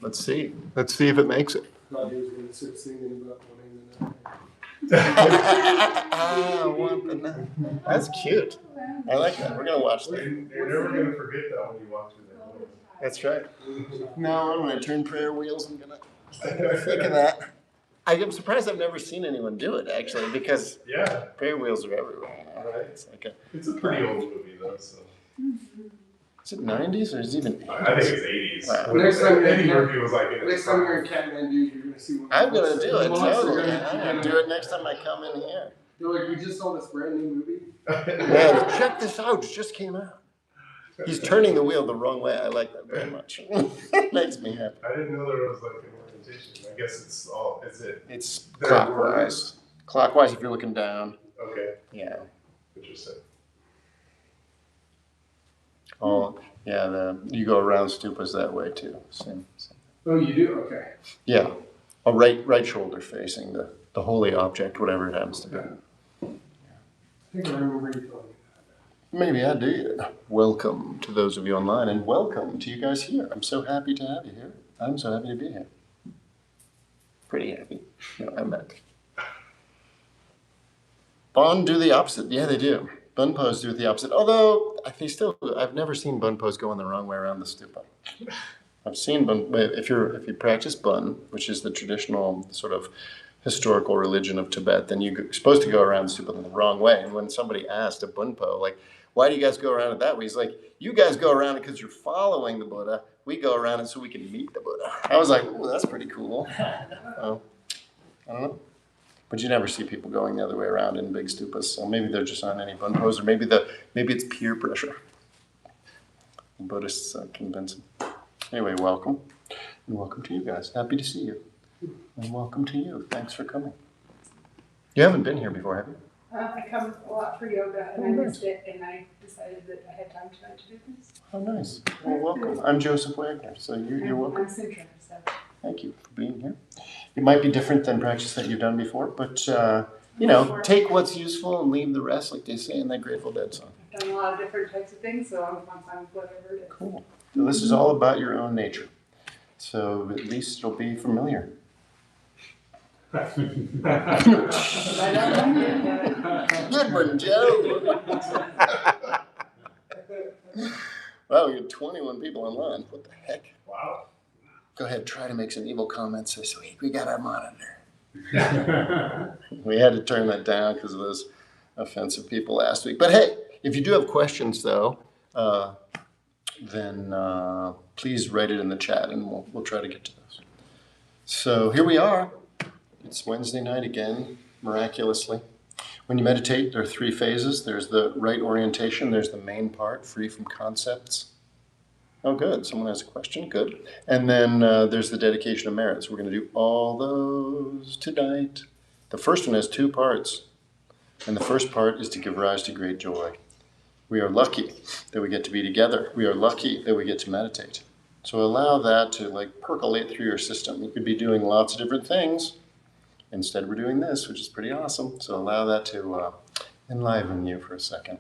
Let's see. Let's see if it makes it. Thought he was going to start singing about wanting the night. I want the night. That's cute. I like that. We're going to watch that. You're never going to forget that when you walk through that door. That's right. No, when I turn prayer wheels, I'm going to think of that. I'm surprised I've never seen anyone do it, actually, because prayer wheels are everywhere. Right. It's a pretty old movie, though. So. Is it 90s or is it even 80s? I think it's 80s. Wow. Next time Eddie Murphy was like in next time you're in Kathmandu, you're going to see what I'm going to do it, totally. I'm going to do it next time I come in here. You're like, we just saw this brand new movie? Man, check this out. It just came out. He's turning the wheel the wrong way. I like that very much. It makes me happy. I didn't know there was like an orientation. I guess it's all, is it? It's clockwise. Clockwise if you're looking down. Okay. Yeah. Interesting. Oh, yeah, you go around stupas that way too. Same. Oh, you do? Okay. Yeah. A right shoulder facing the holy object, whatever it happens to be. I think I remember you telling me that. Maybe I did. Welcome to those of you online, and welcome to you guys here. I'm so happy to have you here. I'm so happy to be here. Pretty happy. No, I'm not. Bon do the opposite. Yeah, they do. Bunpos do the opposite. Although, I've never seen bunpos going the wrong way around the stupa. I've seen if you practice bun, which is the traditional sort of historical religion of Tibet, then you're supposed to go around the stupa the wrong way. And when somebody asked a bunpo, like, why do you guys go around it that way? He's like, you guys go around it because you're following the Buddha. We go around it so we can meet the Buddha. I was like, ooh, that's pretty cool. I don't know. But you never see people going the other way around in big stupas. So maybe there just aren't any bunpos, or maybe it's peer pressure. The Buddhists convince them. Anyway, welcome. And welcome to you guys. Happy to see you. And welcome to you. Thanks for coming. You haven't been here before, have you? I come a lot for yoga, and I missed it, and I decided that I had time tonight to do this. Oh, nice. Well, welcome. I'm Joseph Wagner, so you're welcome. I'm Sintra, so. Thank you for being here. It might be different than practice that you've done before, but, take what's useful and leave the rest, like they say in that Grateful Dead song. I've done a lot of different types of things, so I'm fine with whatever it is. Cool. So this is all about your own nature. So at least it'll be familiar. Good one, Joe. Wow, we got 21 people online. What the heck? Wow. Go ahead, try to make some evil comments. Say, sweet, we got our monitor. We had to turn that down because of those offensive people last week. But hey, if you do have questions, though, then please write it in the chat, and we'll try to get to those. So here we are. It's Wednesday night again, miraculously. When you meditate, there are 3 phases. There's the right orientation. There's the main part, free from concepts. Oh, good. Someone has a question. Good. And then there's the dedication of merits. We're going to do all those tonight. The first one has 2 parts. And the first part is to give rise to great joy. We are lucky that we get to be together. We are lucky that we get to meditate. So allow that to percolate through your system. You could be doing lots of different things. Instead, we're doing this, which is pretty awesome. So allow that to enliven you for a second.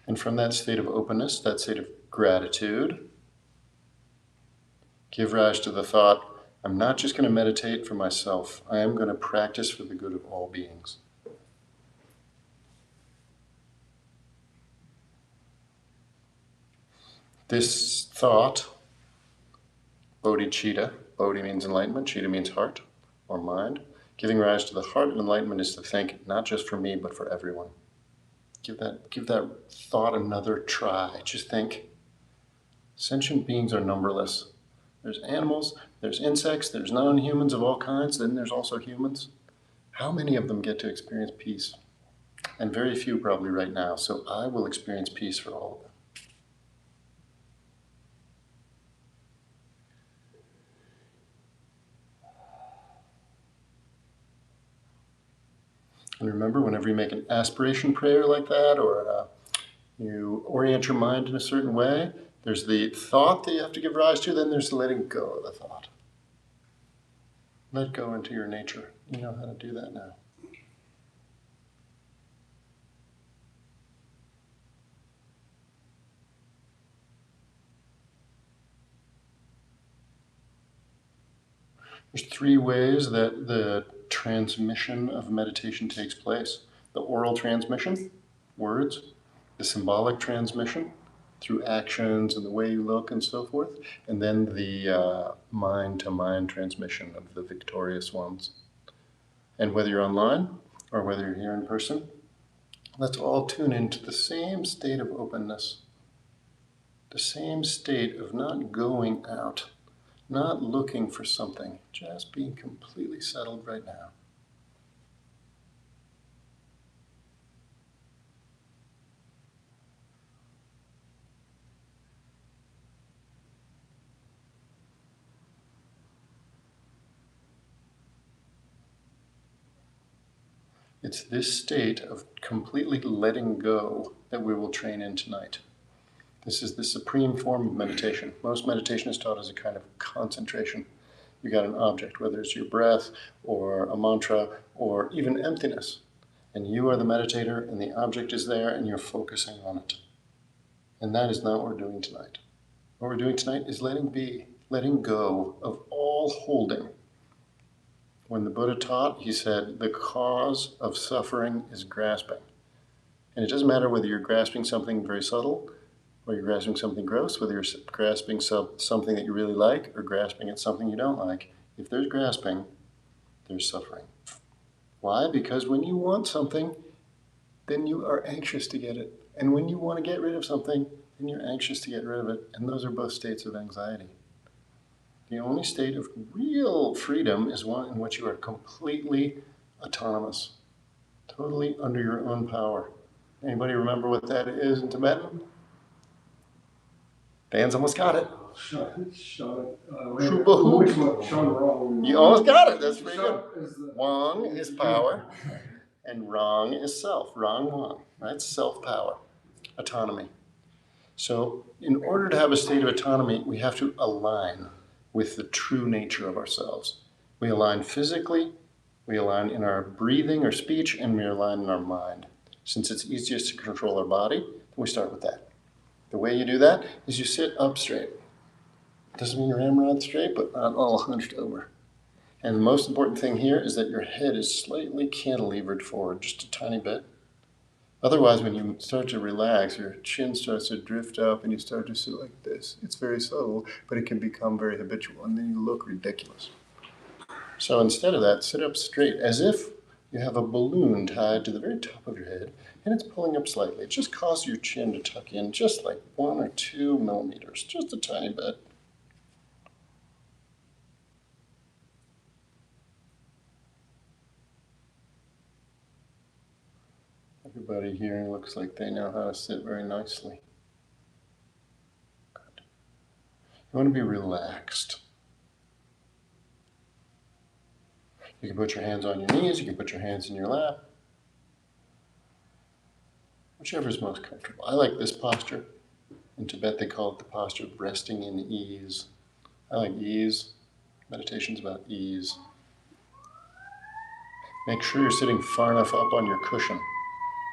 And from that state of openness, that state of gratitude, give rise to the thought, I'm not just going to meditate for myself. I am going to practice for the good of all beings. This thought, bodhicitta, bodhi means enlightenment, citta means heart or mind. Giving rise to the heart of enlightenment is to think not just for me, but for everyone. Give that thought another try. Just think, sentient beings are numberless. There's animals, there's insects, there's non-humans of all kinds, then there's also humans. How many of them get to experience peace? And very few probably right now, so I will experience peace for all of them. And remember, whenever you make an aspiration prayer like that, or you orient your mind in a certain way, There's the thought that you have to give rise to, then there's the letting go of the thought. Let go into your nature. You know how to do that now. There's 3 ways that the transmission of meditation takes place. The oral transmission, words, the symbolic transmission through actions and the way you look and so forth, and then the mind-to-mind transmission of the victorious ones. And whether you're online or whether you're here in person, let's all tune into the same state of openness, the same state of not going out, not looking for something, just being completely settled right now. It's this state of completely letting go that we will train in tonight. This is the supreme form of meditation. Most meditation is taught as a kind of concentration. You got an object, whether it's your breath or a mantra or even emptiness. And you are the meditator and the object is there and you're focusing on it. And that is not what we're doing tonight. What we're doing tonight is letting be, letting go of all holding. When the Buddha taught, he said, the cause of suffering is grasping. And it doesn't matter whether you're grasping something very subtle, or you're grasping something gross, whether you're grasping something that you really like, or grasping at something you don't like. If there's grasping, there's suffering. Why? Because when you want something, then you are anxious to get it. And when you want to get rid of something, then you're anxious to get rid of it. And those are both states of anxiety. The only state of real freedom is one in which you are completely autonomous, totally under your own power. Anybody remember what that is in Tibetan? Dan's almost got it. Which one? Sean wrong. You almost got it. That's pretty good. Wang is power, and Rang is self. Rang Wang, right? Self-power, autonomy. So in order to have a state of autonomy, we have to align with the true nature of ourselves. We align physically, we align in our breathing or speech, and we align in our mind. Since it's easiest to control our body, we start with that. The way you do that is you sit up straight. Doesn't mean you're ramrod straight, but not all hunched over. And the most important thing here is that your head is slightly cantilevered forward, just a tiny bit. Otherwise, when you start to relax, your chin starts to drift up and you start to sit like this. It's very subtle, but it can become very habitual, and then you look ridiculous. So instead of that, sit up straight, as if you have a balloon tied to the very top of your head, and it's pulling up slightly. It just causes your chin to tuck in just like 1 or 2 millimeters, just a tiny bit. Everybody here looks like they know how to sit very nicely. Good. You want to be relaxed. You can put your hands on your knees, you can put your hands in your lap. Whichever is most comfortable. I like this posture. In Tibet they call it the posture of resting in ease. I like ease. Meditation's about ease. Make sure you're sitting far enough up on your cushion.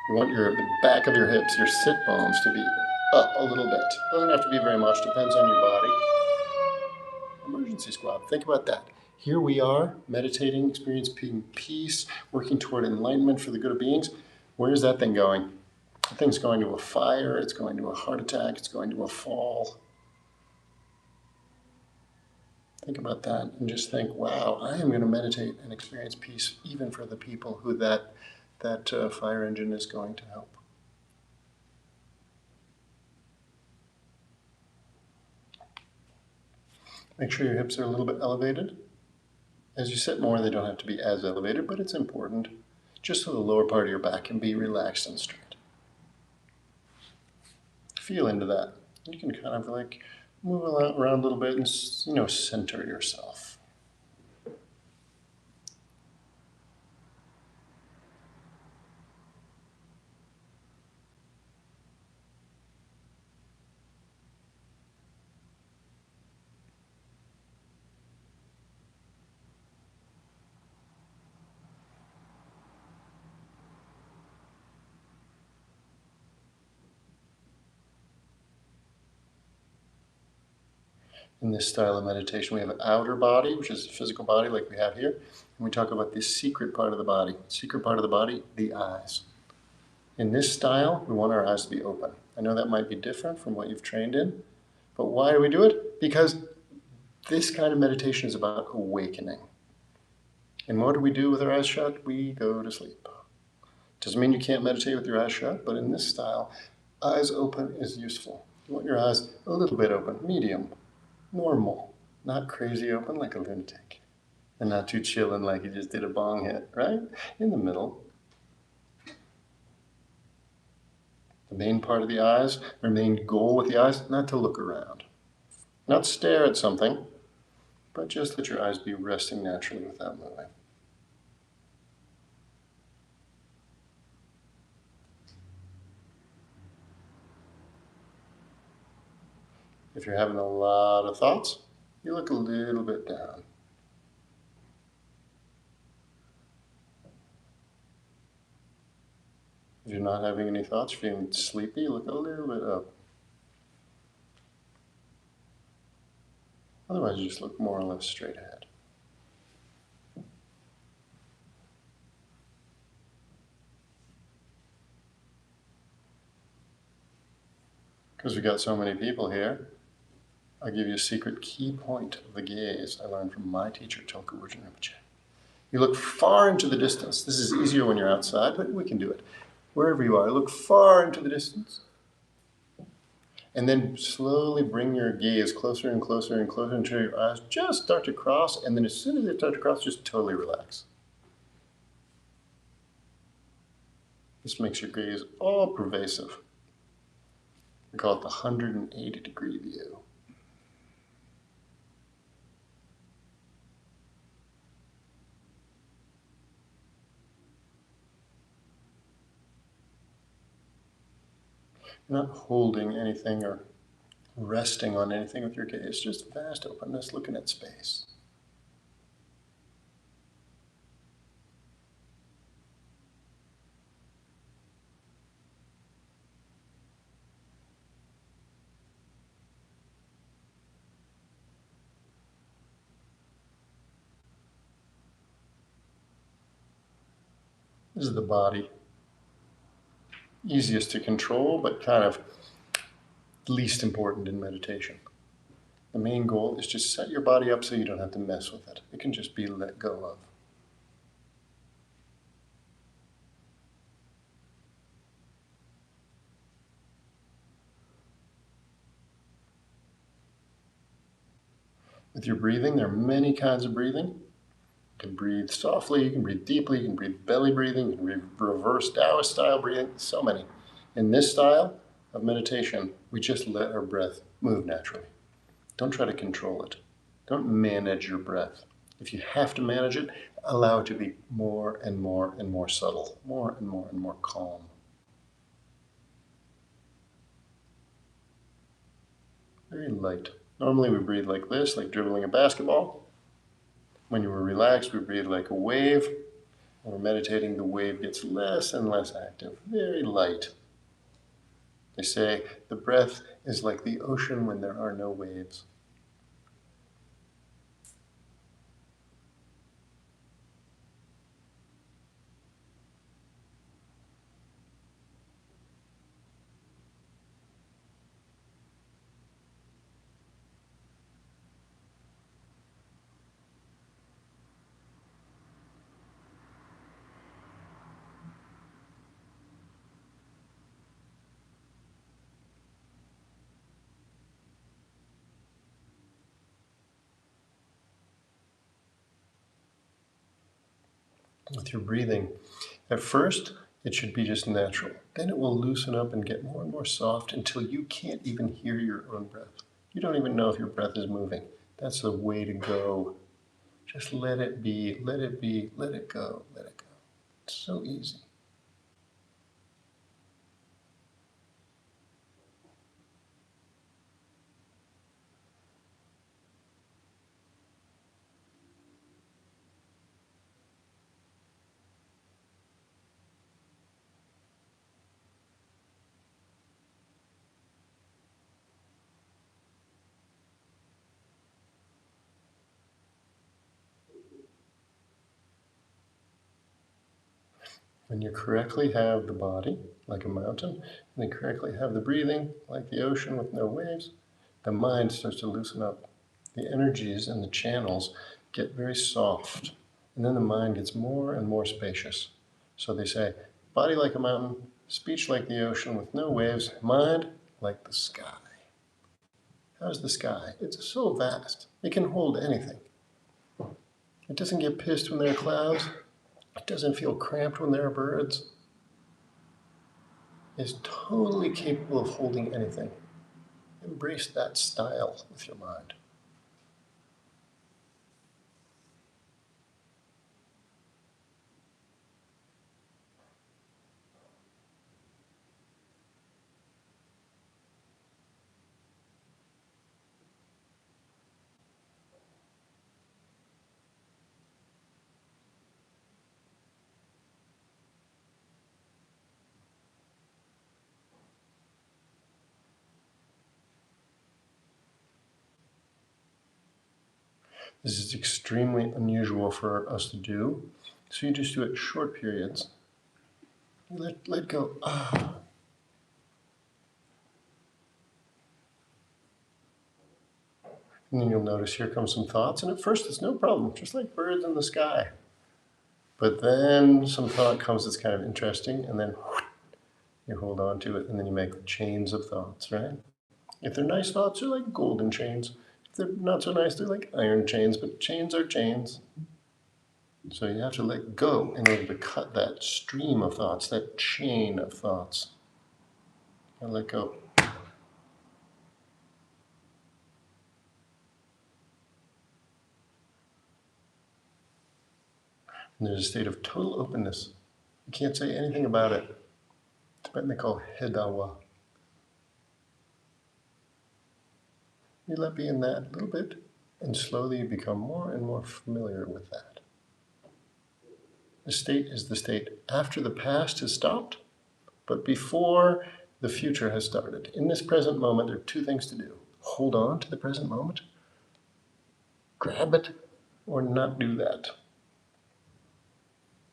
You want the back of your hips, your sit bones to be up a little bit. Doesn't have to be very much, depends on your body. Emergency squat, think about that. Here we are, meditating, experiencing peace, working toward enlightenment for the good of beings. Where is that thing going? That thing's going to a fire, it's going to a heart attack, it's going to a fall. Think about that and just think, wow, I am going to meditate and experience peace even for the people who that fire engine is going to help. Make sure your hips are a little bit elevated. As you sit more, they don't have to be as elevated, but it's important, just so the lower part of your back can be relaxed and straight. Feel into that. You can kind of like move around a little bit and, center yourself. In this style of meditation, we have an outer body, which is a physical body like we have here, and we talk about the secret part of the body. Secret part of the body, the eyes. In this style, we want our eyes to be open. I know that might be different from what you've trained in, but why do we do it? Because this kind of meditation is about awakening. And what do we do with our eyes shut? We go to sleep. Doesn't mean you can't meditate with your eyes shut, but in this style, eyes open is useful. You want your eyes a little bit open, medium, normal, not crazy open like a lunatic, and not too chilling like you just did a bong hit, right? In the middle. The main part of the eyes, our main goal with the eyes, not to look around, not stare at something, but just let your eyes be resting naturally without moving. If you're having a lot of thoughts, you look a little bit down. If you're not having any thoughts, feeling sleepy, look a little bit up. Otherwise, you just look more or less straight ahead. Because we've got so many people here, I'll give you a secret key point of the gaze I learned from my teacher, Tulku Urgyen Rinpoche. You look far into the distance. This is easier when you're outside, but we can do it. Wherever you are, look far into the distance. And then slowly bring your gaze closer and closer and closer until your eyes just start to cross. And then as soon as they start to cross, just totally relax. This makes your gaze all pervasive. We call it the 180-degree view. You're not holding anything or resting on anything with your gaze, just vast openness, looking at space. This is the body. Easiest to control, but kind of least important in meditation. The main goal is just set your body up so you don't have to mess with it. It can just be let go of. With your breathing, there are many kinds of breathing. You can breathe softly, you can breathe deeply, you can breathe belly breathing, you can breathe reverse Taoist style breathing, so many. In this style of meditation, we just let our breath move naturally. Don't try to control it. Don't manage your breath. If you have to manage it, allow it to be more and more and more subtle, more and more and more calm. Very light. Normally we breathe like this, like dribbling a basketball. When you were relaxed, we breathe like a wave. When we're meditating, the wave gets less and less active, very light. They say the breath is like the ocean when there are no waves. With your breathing, at first, it should be just natural. Then it will loosen up and get more and more soft until you can't even hear your own breath. You don't even know if your breath is moving. That's the way to go. Just let it be, let it be, let it go, let it go. It's so easy. When you correctly have the body, like a mountain, and then correctly have the breathing, like the ocean with no waves, the mind starts to loosen up. The energies and the channels get very soft, and then the mind gets more and more spacious. So they say, body like a mountain, speech like the ocean with no waves, mind like the sky. How's the sky? It's so vast. It can hold anything. It doesn't get pissed when there are clouds. It doesn't feel cramped when there are birds. It's totally capable of holding anything. Embrace that style with your mind. This is extremely unusual for us to do, so you just do it short periods. You let go. And then you'll notice here come some thoughts, and at first it's no problem, just like birds in the sky. But then some thought comes that's kind of interesting, and then you hold on to it, and then you make chains of thoughts, right? If they're nice thoughts, they're like golden chains. If they're not so nice, they're like iron chains, but chains are chains. So you have to let go in order to cut that stream of thoughts, that chain of thoughts. And let go. And there's a state of total openness. You can't say anything about it. Tibetan they call hedawa. You let be in that a little bit, and slowly you become more and more familiar with that. The state is the state after the past has stopped, but before the future has started. In this present moment, there are two things to do. Hold on to the present moment, grab it, or not do that.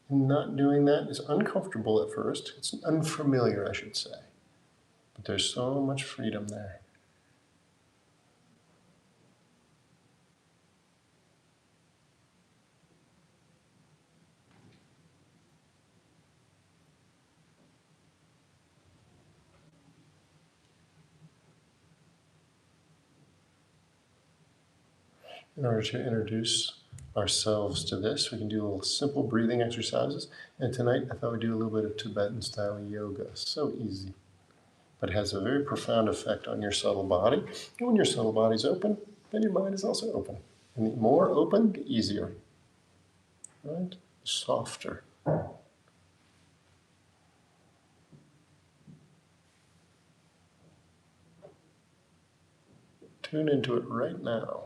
And not doing that is uncomfortable at first. It's unfamiliar, I should say. But there's so much freedom there. In order to introduce ourselves to this, we can do a little simple breathing exercises. And tonight, I thought we'd do a little bit of Tibetan-style yoga. So easy. But it has a very profound effect on your subtle body. And when your subtle body's open, then your mind is also open. And the more open, the easier. Right? Softer. Tune into it right now.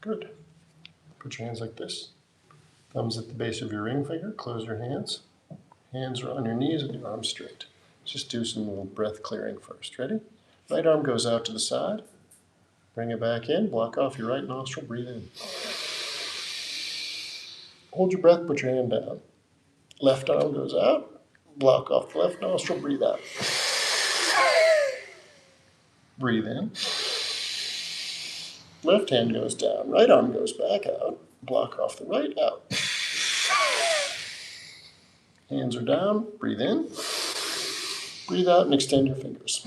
Good. Put your hands like this. Thumbs at the base of your ring finger. Close your hands. Hands are on your knees with your arms straight. Just do some little breath clearing first. Ready? Right arm goes out to the side. Bring it back in. Block off your right nostril. Breathe in. Hold your breath. Put your hand down. Left arm goes out. Block off the left nostril. Breathe out. Breathe in. Left hand goes down. Right arm goes back out. Block off the right out. Hands are down. Breathe in. Breathe out and extend your fingers.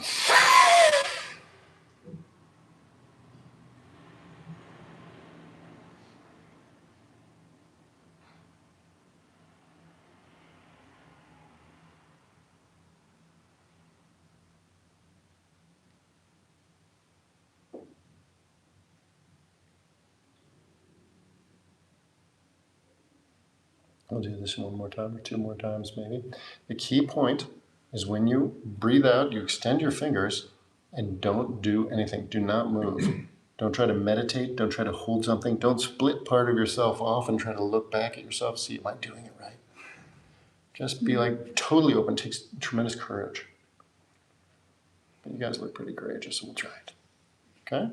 I'll do this one more time or two more times maybe. The key point is when you breathe out, you extend your fingers and don't do anything. Do not move. Don't try to meditate. Don't try to hold something. Don't split part of yourself off and try to look back at yourself, see, am I doing it right? Just be like totally open. It takes tremendous courage. But you guys look pretty courageous, so we'll try it. Okay?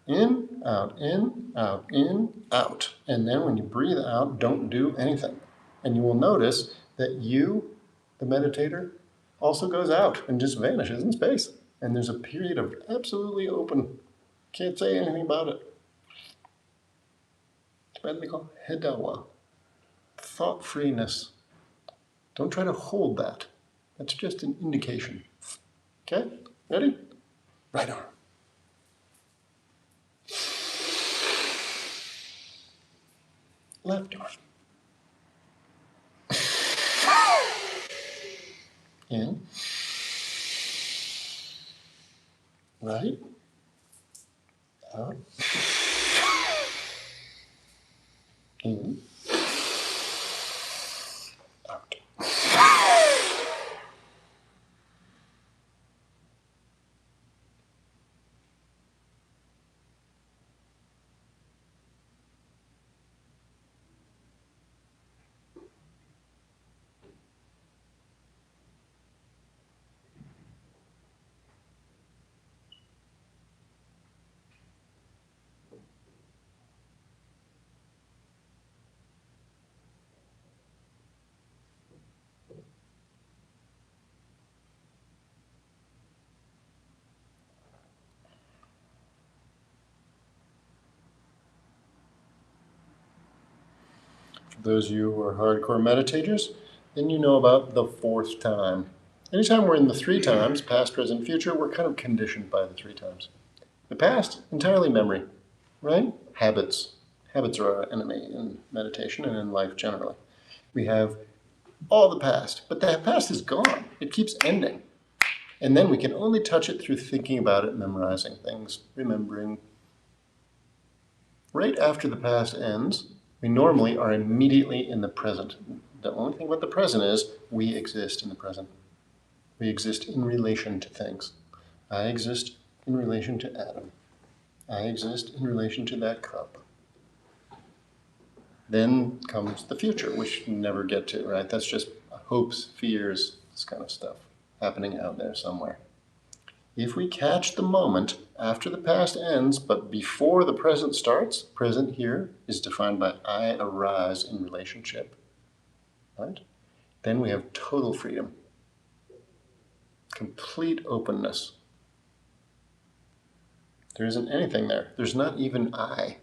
In, out, in, out, in, out. And then when you breathe out, don't do anything. And you will notice that you, the meditator, also goes out and just vanishes in space. And there's a period of absolutely open. Can't say anything about it. It's called hedawa, thought freeness. Don't try to hold that. That's just an indication. Okay? Ready? Right arm. Left arm. In. Right. Out. In. Out. For those of you who are hardcore meditators, then you know about the fourth time. Anytime we're in the three times, past, present, future, we're kind of conditioned by the three times. The past, entirely memory, right? Habits. Habits are our enemy in meditation and in life generally. We have all the past, but that past is gone. It keeps ending. And then we can only touch it through thinking about it, memorizing things, remembering. Right after the past ends, we normally are immediately in the present. The only thing about the present is we exist in the present. We exist in relation to things. I exist in relation to Adam. I exist in relation to that cup. Then comes the future, which you never get to, right? That's just hopes, fears, this kind of stuff happening out there somewhere. If we catch the moment after the past ends, but before the present starts, present here is defined by I arise in relationship, right? Then we have total freedom, complete openness. There isn't anything there. There's not even I.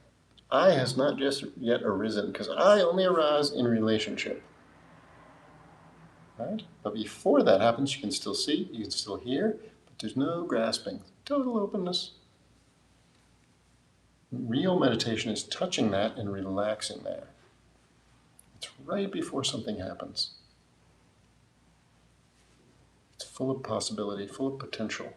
I has not just yet arisen, because I only arise in relationship. Right? But before that happens, you can still see, you can still hear, but there's no grasping. Total openness. Real meditation is touching that and relaxing there. It's right before something happens. It's full of possibility, full of potential.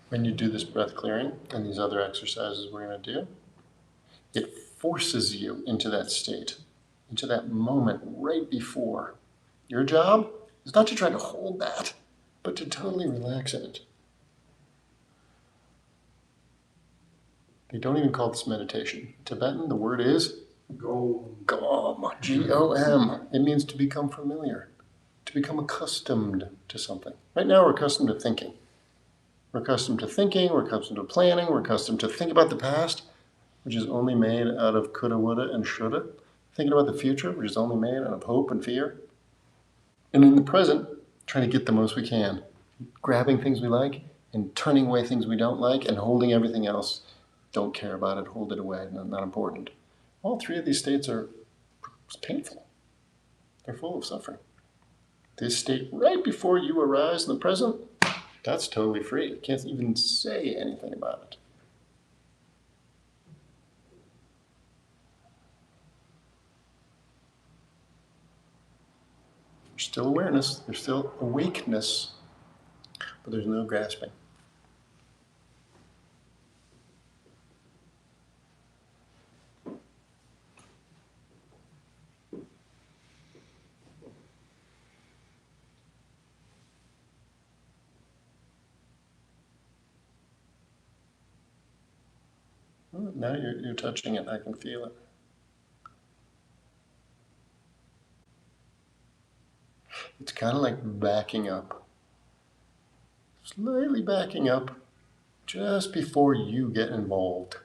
When you do this breath clearing and these other exercises we're going to do, it forces you into that state, into that moment right before. Your job is not to try to hold that, but to totally relax in it. They don't even call this meditation. In Tibetan, the word is Gom. Gom, G-O-M. It means to become familiar, to become accustomed to something. Right now we're accustomed to thinking. We're accustomed to thinking, we're accustomed to planning, we're accustomed to think about the past, which is only made out of coulda, woulda, and shoulda. Thinking about the future, which is only made out of hope and fear. And in the present, trying to get the most we can. Grabbing things we like and turning away things we don't like and holding everything else. Don't care about it, hold it away, not important. All three of these states are painful. They're full of suffering. This state right before you arise in the present, that's totally free. You can't even say anything about it. There's still awareness, there's still awakeness, but there's no grasping. Now you're touching it. I can feel it. It's kind of like backing up, slightly backing up just before you get involved.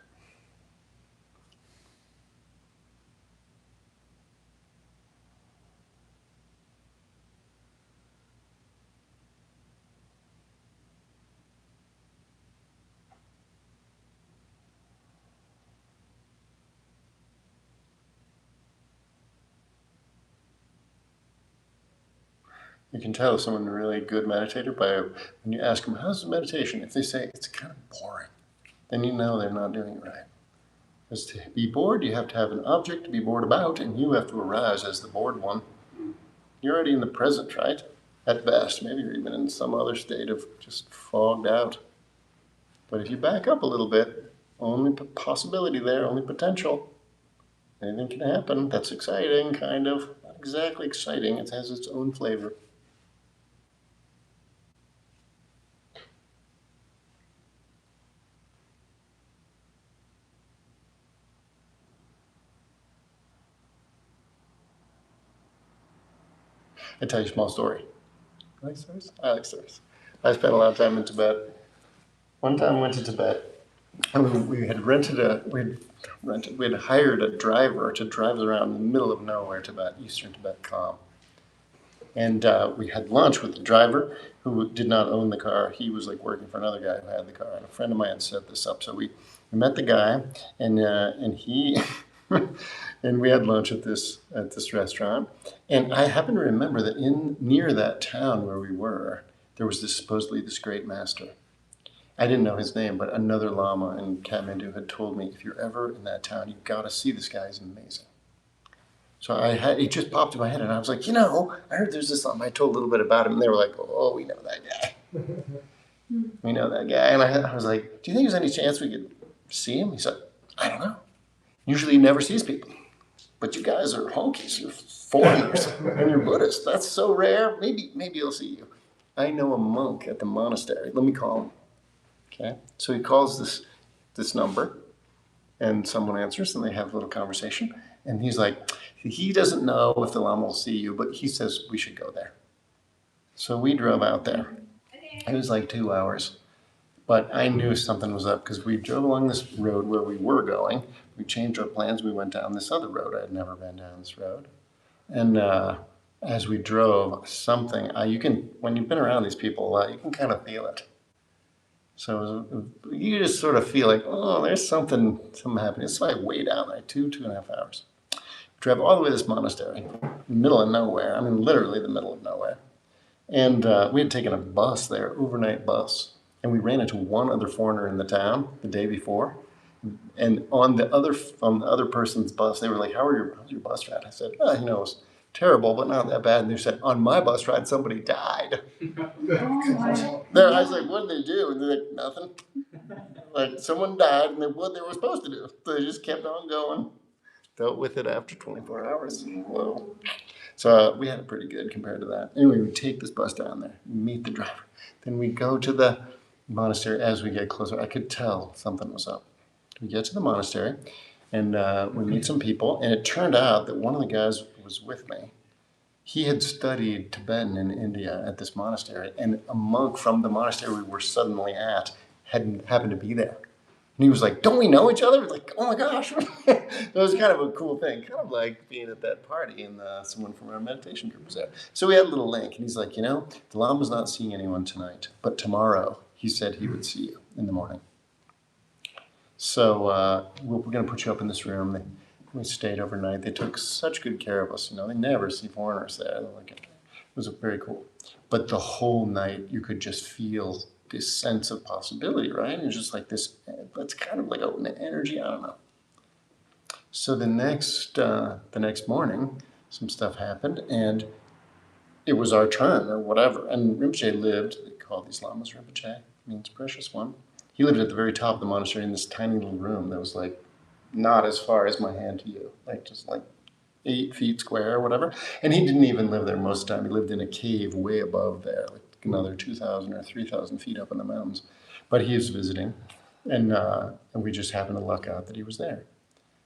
You can tell someone really good meditator by when you ask them, how's the meditation? If they say it's kind of boring, then you know they're not doing it right. Because to be bored, you have to have an object to be bored about, and you have to arise as the bored one. You're already in the present, right? At best, maybe you're even in some other state of just fogged out. But if you back up a little bit, only possibility there, only potential. Anything can happen. That's exciting, kind of. Not exactly exciting. It has its own flavor. I tell you a small story. I like stories? I like stories. I spent a lot of time in Tibet. One time I went to Tibet, and we had hired a driver to drive us around in the middle of nowhere, Tibet, eastern Tibet, calm. And we had lunch with the driver, who did not own the car. He was like working for another guy who had the car, and a friend of mine had set this up. So we met the guy, and he and we had lunch at this restaurant. And I happen to remember that near that town where we were, there was supposedly this great master. I didn't know his name, but another lama in Kathmandu had told me, if you're ever in that town, you've got to see this guy. He's amazing. So it just popped in my head, and I was like, I heard there's this lama. I told a little bit about him, and they were like, oh, we know that guy. We know that guy. And I was like, do you think there's any chance we could see him? He said, I don't know. Usually he never sees people. But you guys are honkies, you're foreigners, and you're Buddhists. That's so rare. Maybe he'll see you. I know a monk at the monastery. Let me call him. Okay? So he calls this number, and someone answers, and they have a little conversation. And he's like, he doesn't know if the Lama will see you, but he says we should go there. So we drove out there. It was like 2 hours. But I knew something was up because we drove along this road where we were going. We changed our plans. We went down this other road. I had never been down this road. And as we drove, when you've been around these people, you can kind of feel it. So you just sort of feel like, oh, there's something happening. It's like way down, like 2.5 hours. We drove all the way to this monastery, middle of nowhere. I mean, literally the middle of nowhere. And we had taken a bus there, overnight bus. And we ran into one other foreigner in the town the day before. And on the other person's bus, they were like, how's your bus ride? I said, it was terrible, but not that bad. And they said, on my bus ride, somebody died. I was like, what did they do? And they're like, nothing. Like, someone died, and what they were supposed to do. So they just kept on going. Dealt with it after 24 hours. Whoa. So we had it pretty good compared to that. Anyway, we take this bus down there, meet the driver. Then we go to the monastery. As we get closer, I could tell something was up. We get to the monastery, and we meet some people, and it turned out that one of the guys was with me. He had studied Tibetan in India at this monastery, and a monk from the monastery we were suddenly at happened to be there. And he was like, don't we know each other? We're like, oh my gosh. It was kind of a cool thing, kind of like being at that party, and someone from our meditation group was there. So we had a little link, and he's like, the Lama's not seeing anyone tonight, but tomorrow he said he would see you in the morning. So we're going to put you up in this room. We stayed overnight. They took such good care of us. They never see foreigners there. It was very cool. But the whole night, you could just feel this sense of possibility, right? It was just like this. That's kind of like an energy. I don't know. So the next morning, some stuff happened, and it was our turn or whatever. And Rinpoche lived. They call these lamas Rinpoche. Means precious one. He lived at the very top of the monastery in this tiny little room that was like not as far as my hand to you, just 8 feet square or whatever. And he didn't even live there most of the time. He lived in a cave way above there, like another 2,000 or 3,000 feet up in the mountains. But he was visiting. And we just happened to luck out that he was there.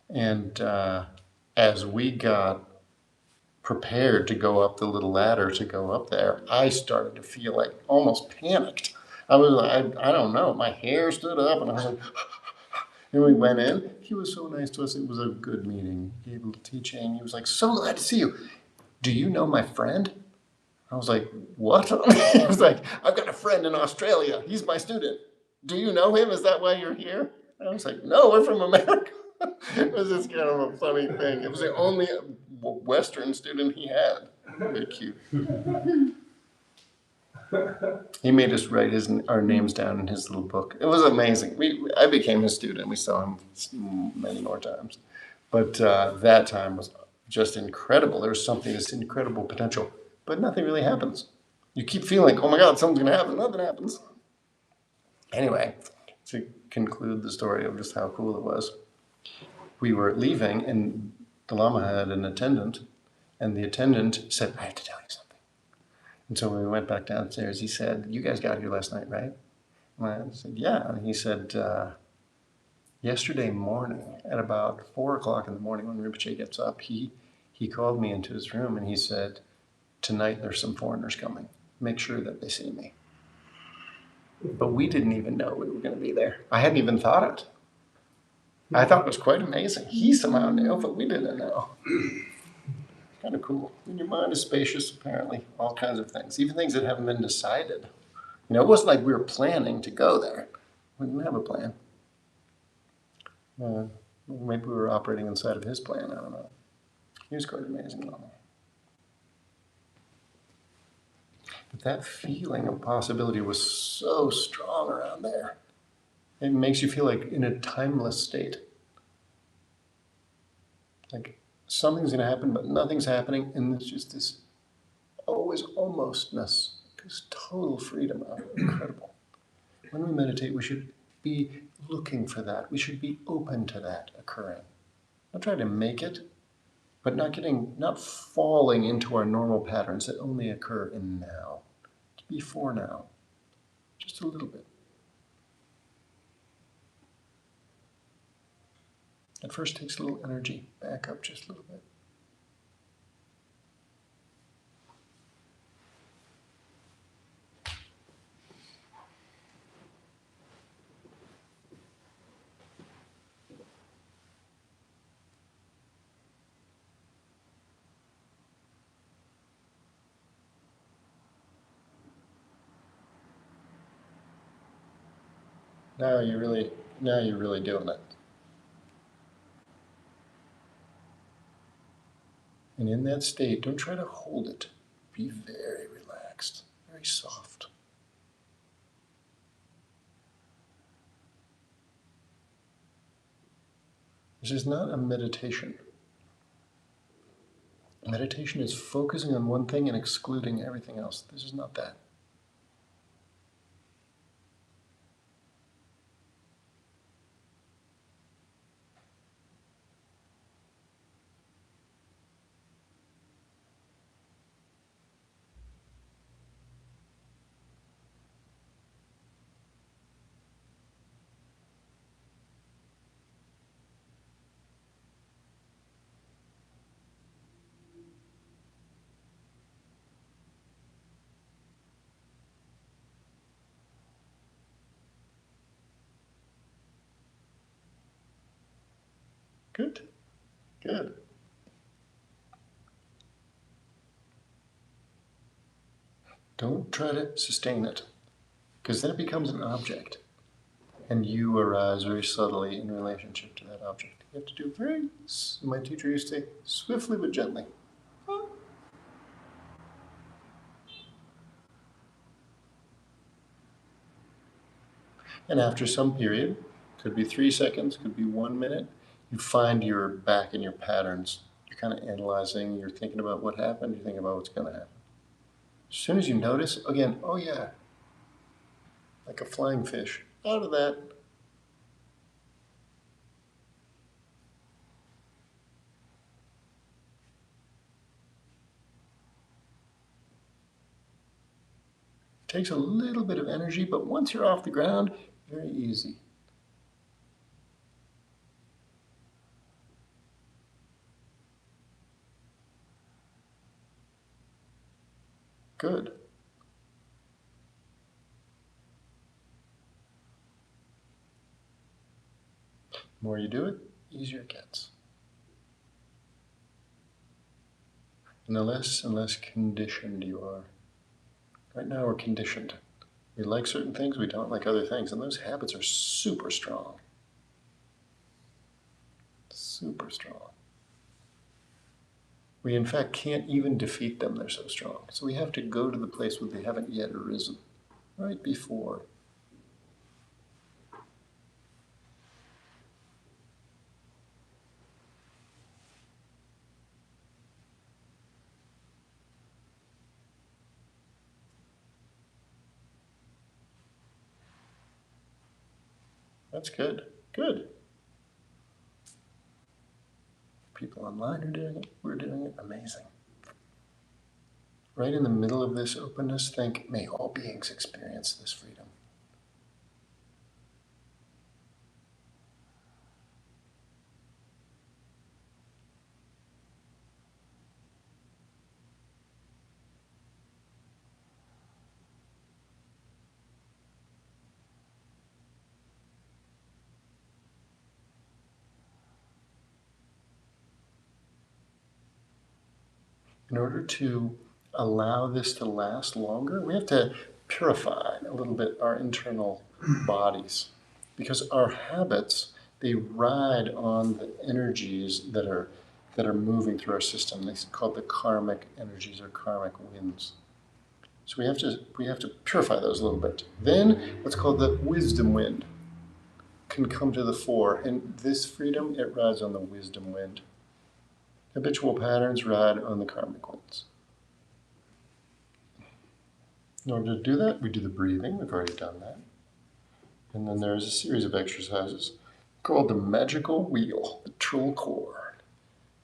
And as we got prepared to go up the little ladder to go up there, I started to feel like almost panicked. I was like, I don't know, my hair stood up and I was like, and we went in. He was so nice to us. It was a good meeting. He gave a little teaching. He was like, so glad to see you. Do you know my friend? I was like, what? He was like, I've got a friend in Australia. He's my student. Do you know him? Is that why you're here? And I was like, no, we're from America. It was just kind of a funny thing. It was the only Western student he had. Very cute. He made us write our names down in his little book. It was amazing. I became his student. We saw him many more times. But that time was just incredible. There was this incredible potential. But nothing really happens. You keep feeling, oh my God, something's going to happen. Nothing happens. Anyway, to conclude the story of just how cool it was, we were leaving and the Lama had an attendant, and the attendant said, I have to tell you something. And so when we went back downstairs, he said, you guys got here last night, right? And I said, yeah. And he said, yesterday morning at about 4 o'clock in the morning when Rinpoche gets up, he called me into his room and he said, tonight there's some foreigners coming. Make sure that they see me. But we didn't even know we were going to be there. I hadn't even thought it. I thought it was quite amazing. He somehow knew, but we didn't know. Kind of cool. And your mind is spacious, apparently. All kinds of things. Even things that haven't been decided. You know, it wasn't like we were planning to go there. We didn't have a plan. Maybe we were operating inside of his plan. I don't know. He was quite amazing. But that feeling of possibility was so strong around there. It makes you feel like in a timeless state. Like something's going to happen, but nothing's happening. And it's just this always almostness. This total freedom. Incredible. When we meditate, we should be looking for that. We should be open to that occurring. Not trying to make it, but not falling into our normal patterns that only occur in now. Before now. Just a little bit. At first takes a little energy. Back up just a little bit. Now you're really doing it. And in that state, don't try to hold it. Be very relaxed, very soft. This is not a meditation. Meditation is focusing on one thing and excluding everything else. This is not that. Good. Good. Don't try to sustain it, because then it becomes an object, and you arise very subtly in relationship to that object. You have to do it very, my teacher used to say, swiftly but gently. And after some period, could be 3 seconds, could be 1 minute, you find you're back in your patterns. You're kind of analyzing, you're thinking about what happened, you're thinking about what's going to happen. As soon as you notice, again, oh yeah, like a flying fish, out of that. It takes a little bit of energy, but once you're off the ground, very easy. Good. The more you do it, easier it gets. And the less and less conditioned you are. Right now we're conditioned. We like certain things, we don't like other things, and those habits are super strong. Super strong. We in fact can't even defeat them, they're so strong. So we have to go to the place where they haven't yet arisen, right before. That's good. Good. People online are doing it. We're doing it. Amazing. Right in the middle of this openness, think, may all beings experience this freedom. In order to allow this to last longer, we have to purify a little bit our internal bodies. Because our habits, they ride on the energies that are moving through our system. They're called the karmic energies or karmic winds. So we have to purify those a little bit. Then what's called the wisdom wind can come to the fore. And this freedom, it rides on the wisdom wind. Habitual patterns ride on the karmic winds. In order to do that, we do the breathing. We've already done that. And then there's a series of exercises called the magical wheel, the trill cord.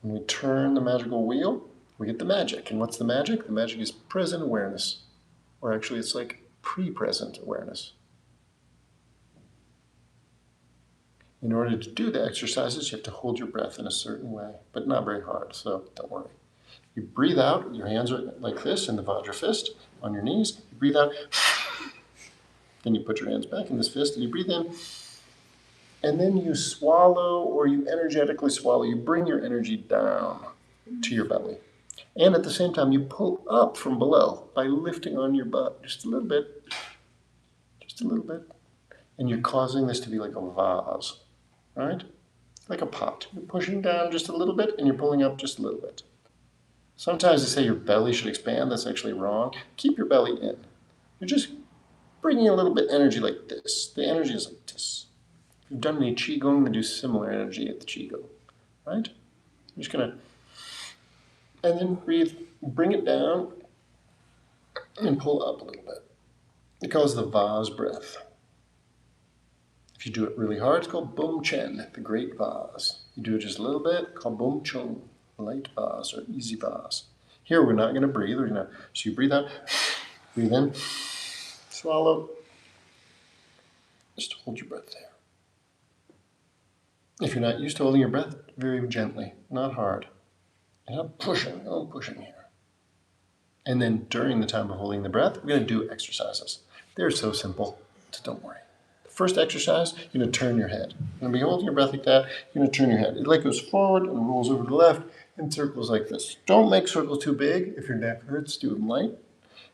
When we turn the magical wheel, we get the magic. And what's the magic? The magic is present awareness. Or actually, it's like pre-present awareness. In order to do the exercises, you have to hold your breath in a certain way, but not very hard, so don't worry. You breathe out, your hands are like this in the Vajra fist on your knees. You breathe out, then you put your hands back in this fist and you breathe in. And then you swallow, or you energetically swallow. You bring your energy down to your belly. And at the same time, you pull up from below by lifting on your butt just a little bit. Just a little bit. And you're causing this to be like a vase, right? Like a pot. You're pushing down just a little bit and you're pulling up just a little bit. Sometimes they say your belly should expand. That's actually wrong. Keep your belly in. You're just bringing a little bit energy like this. The energy is like this. If you've done any Qigong, then do similar energy at the Qigong, right? You're just going to, and then breathe, bring it down and pull up a little bit. It calls the vase breath. If you do it really hard, it's called Bum Chen, the great vase. You do it just a little bit, called Bum Chung, light vase or easy vase. Here we're not going to breathe. So you breathe out, breathe in, swallow. Just hold your breath there. If you're not used to holding your breath, very gently, not hard. You're not pushing, no pushing here. And then during the time of holding the breath, we're going to do exercises. They're so simple, so don't worry. The first exercise, you're going to turn your head. You're going to be holding your breath like that. You're going to turn your head. It like goes forward and rolls over to the left in circles like this. Don't make circles too big. If your neck hurts, do them light.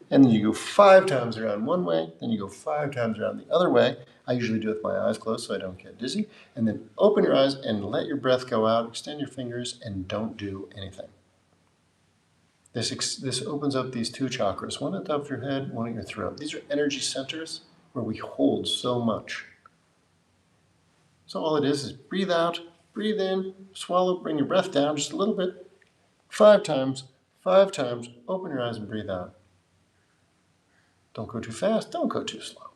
And then you go 5 times around one way, then you go 5 times around the other way. I usually do it with my eyes closed so I don't get dizzy. And then open your eyes and let your breath go out, extend your fingers, and don't do anything. This opens up these 2 chakras, one at the top of your head, one at your throat. These are energy centers where we hold so much. So all it is breathe out, breathe in, swallow, bring your breath down just a little bit. 5 times, open your eyes and breathe out. Don't go too fast, don't go too slow.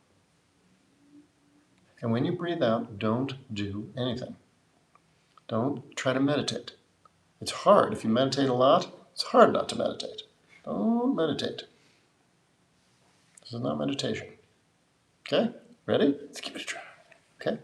And when you breathe out, don't do anything. Don't try to meditate. It's hard. If you meditate a lot, it's hard not to meditate. Don't meditate. This is not meditation. Okay? Ready? Let's give it a try. Okay?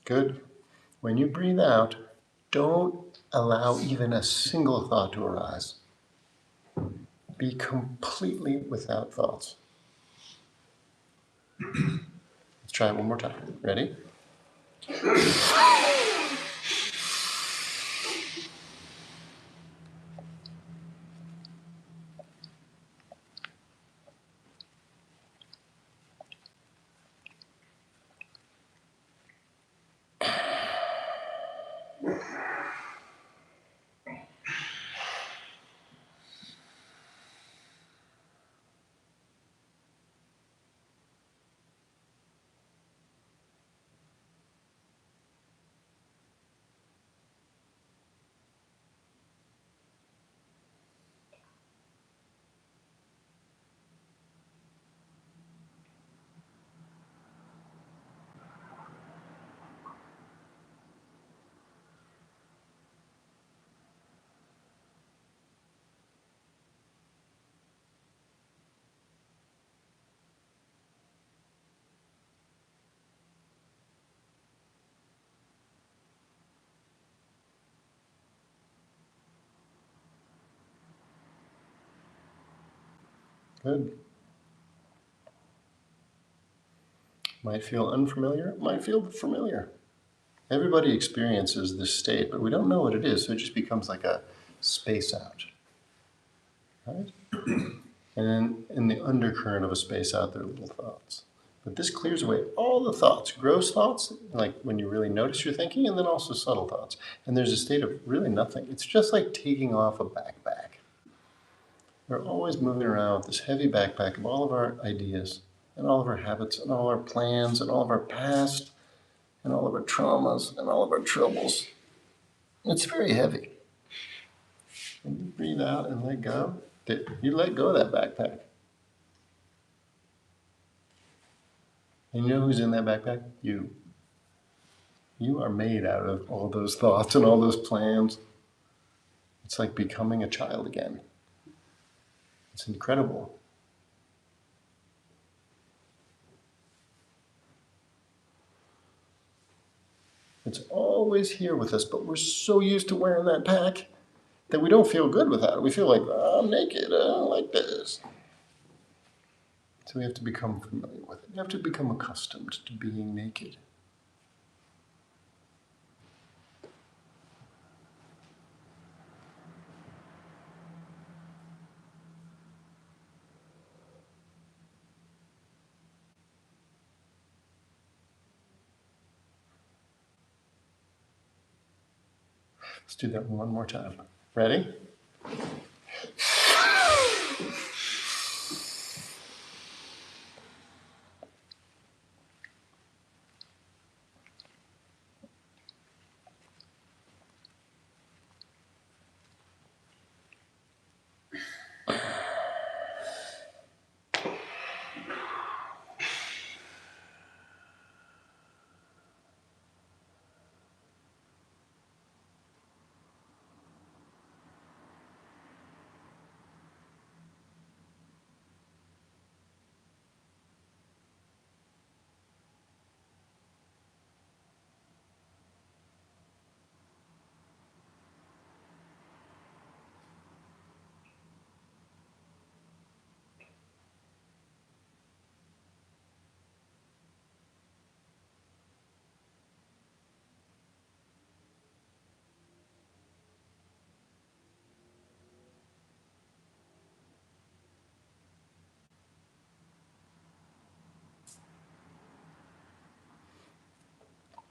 Good. When you breathe out, don't allow even a single thought to arise. Be completely without thoughts. Let's try it one more time. Ready? Good. Might feel unfamiliar, might feel familiar. Everybody experiences this state, but we don't know what it is, so it just becomes like a space out. Right? And then in the undercurrent of a space out, there are little thoughts. But this clears away all the thoughts, gross thoughts, like when you really notice you're thinking, and then also subtle thoughts. And there's a state of really nothing. It's just like taking off a backpack. We're always moving around with this heavy backpack of all of our ideas, and all of our habits, and all our plans, and all of our past, and all of our traumas, and all of our troubles. It's very heavy. When you breathe out and let go, you let go of that backpack. And you know who's in that backpack? You. You are made out of all those thoughts and all those plans. It's like becoming a child again. It's incredible. It's always here with us, but we're so used to wearing that pack that we don't feel good without it. We feel like, oh, I'm naked, like this. So we have to become familiar with it. We have to become accustomed to being naked. Let's do that one more time. Ready?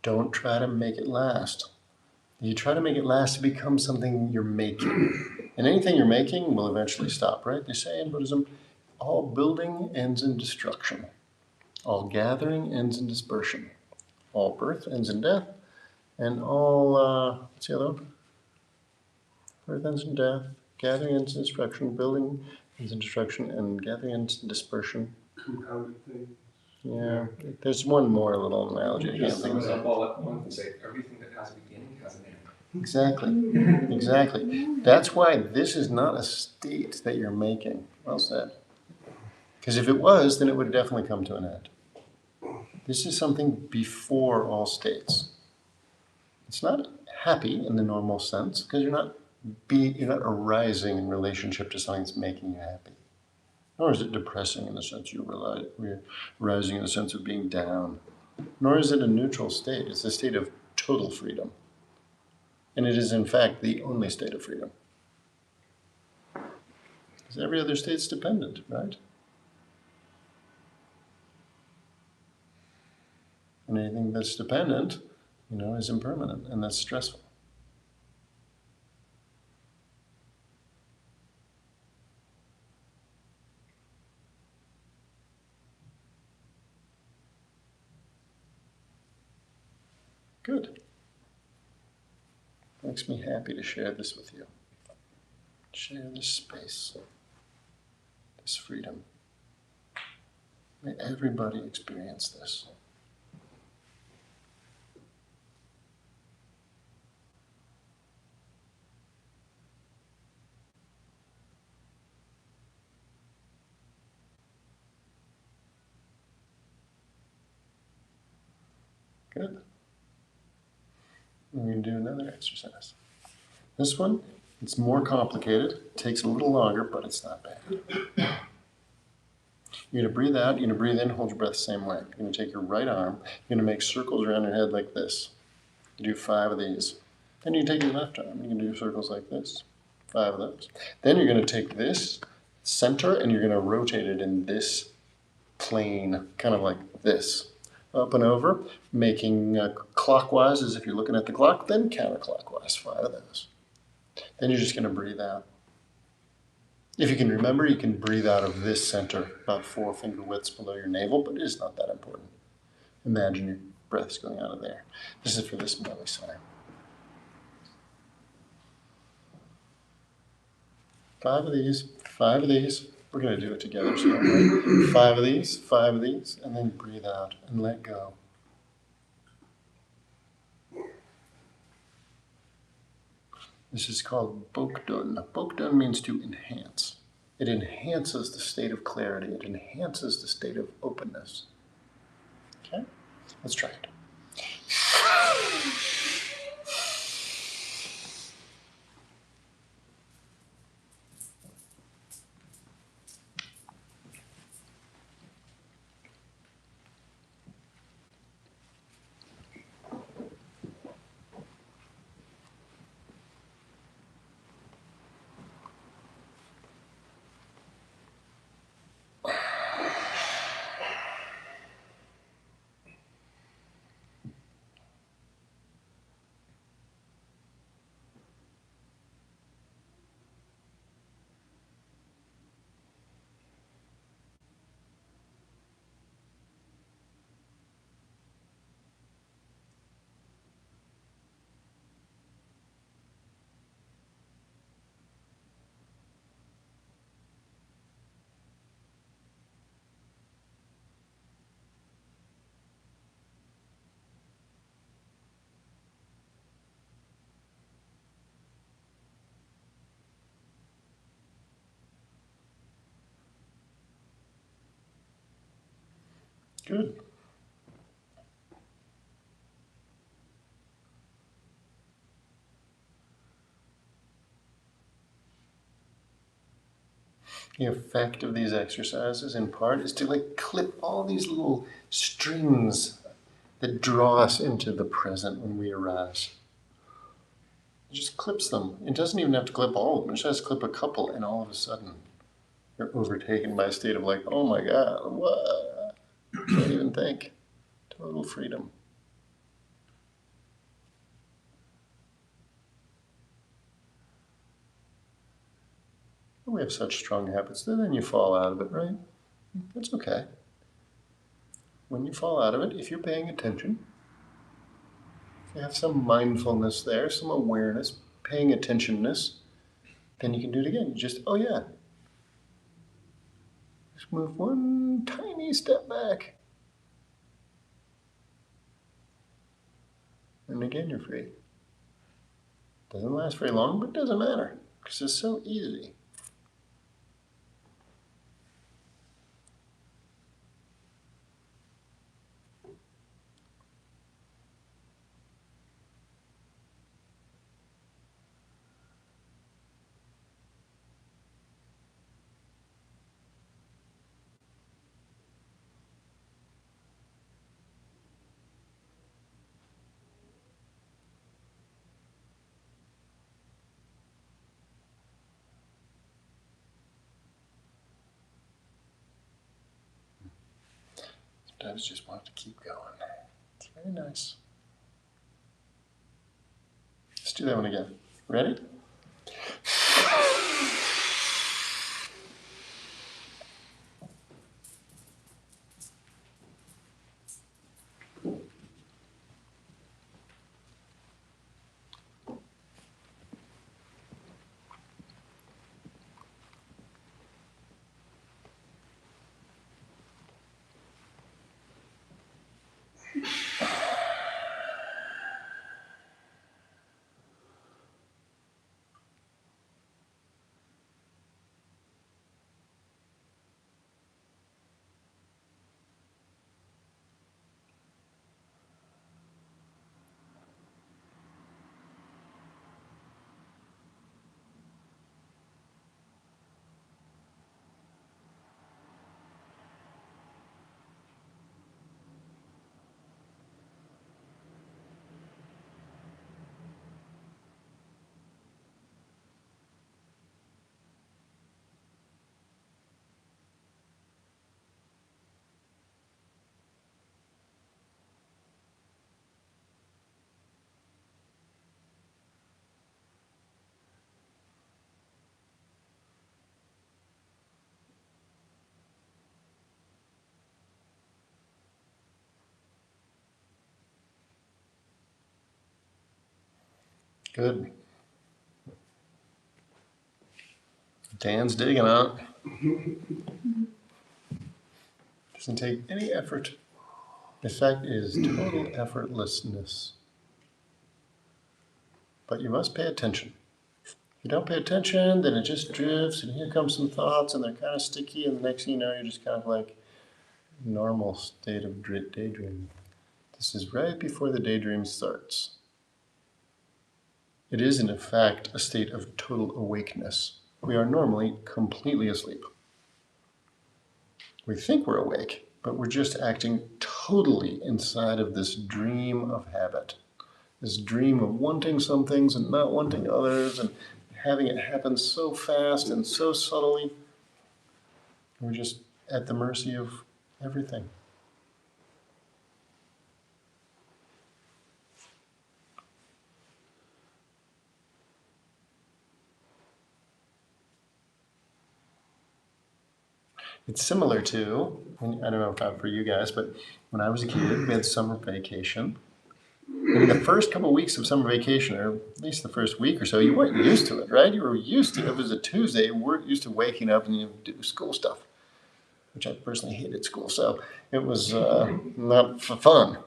Don't try to make it last. You try to make it last to become something you're making. And anything you're making will eventually stop, right? They say in Buddhism, all building ends in destruction. All gathering ends in dispersion. All birth ends in death. And all, what's the other one? Birth ends in death. Gathering ends in destruction. Building ends in destruction. And gathering ends in dispersion. Compounded thing. Yeah. There's one more little analogy. I can't Just think sum of it it. up all at once and say everything that has a beginning has an end. Exactly. Exactly. That's why this is not a state that you're making. Well said. Because if it was, then it would definitely come to an end. This is something before all states. It's not happy in the normal sense because you're not arising in relationship to something that's making you happy. Nor is it depressing in the sense you're arising in the sense of being down. Nor is it a neutral state. It's a state of total freedom. And it is, in fact, the only state of freedom. Because every other state's dependent, right? And anything that's dependent, is impermanent, and that's stressful. Good. Makes me happy to share this with you. Share this space, this freedom. May everybody experience this. Good. We're going to do another exercise. This one, it's more complicated. It takes a little longer, but it's not bad. You're going to breathe out, you're going to breathe in, hold your breath the same way. You're going to take your right arm, you're going to make circles around your head like this. You do 5 of these. Then you take your left arm, you're going to do circles like this. 5 of those. Then you're going to take this center and you're going to rotate it in this plane, kind of like this. Up and over, making clockwise as if you're looking at the clock, then counterclockwise, 5 of those. Then you're just going to breathe out. If you can remember, you can breathe out of this center, about 4 finger widths below your navel, but it is not that important. Imagine your breath's going out of there. This is for this belly center. 5 of these, 5 of these. We're going to do it together. So 5 of these, and then breathe out and let go. This is called Bokdun. Bokdun means to enhance. It enhances the state of clarity. It enhances the state of openness. Okay? Let's try it. Good. The effect of these exercises, in part, is to clip all these little strings that draw us into the present when we arise. It just clips them. It doesn't even have to clip all of them. It just has to clip a couple, and all of a sudden, you're overtaken by a state of oh my God, what? Can't even think. Total freedom. We have such strong habits that then you fall out of it, right? That's okay. When you fall out of it, if you're paying attention, if you have some mindfulness there, some awareness, paying attentionness, then you can do it again. You just, oh yeah. Just move one tiny step back. And again, you're free. Doesn't last very long, but it doesn't matter because it's so easy. sometimes just want to keep going. It's very nice. Let's do that one again. Ready? Good. Dan's digging out. Doesn't take any effort. In fact, it is total effortlessness. But you must pay attention. If you don't pay attention, then it just drifts, and here comes some thoughts, and they're kind of sticky, and the next thing you know, you're just kind of like normal state of daydreaming. This is right before the daydream starts. It is, in fact, a state of total awakeness. We are normally completely asleep. We think we're awake, but we're just acting totally inside of this dream of habit. This dream of wanting some things and not wanting others, and having it happen so fast and so subtly. We're just at the mercy of everything. It's similar to, I don't know if not for you guys, but when I was a kid, we had summer vacation. And in the first couple of weeks of summer vacation, or at least the first week or so, you weren't used to it, right? You were used to it. If it was a Tuesday, you weren't used to waking up and you do school stuff, which I personally hated school, so it was not fun.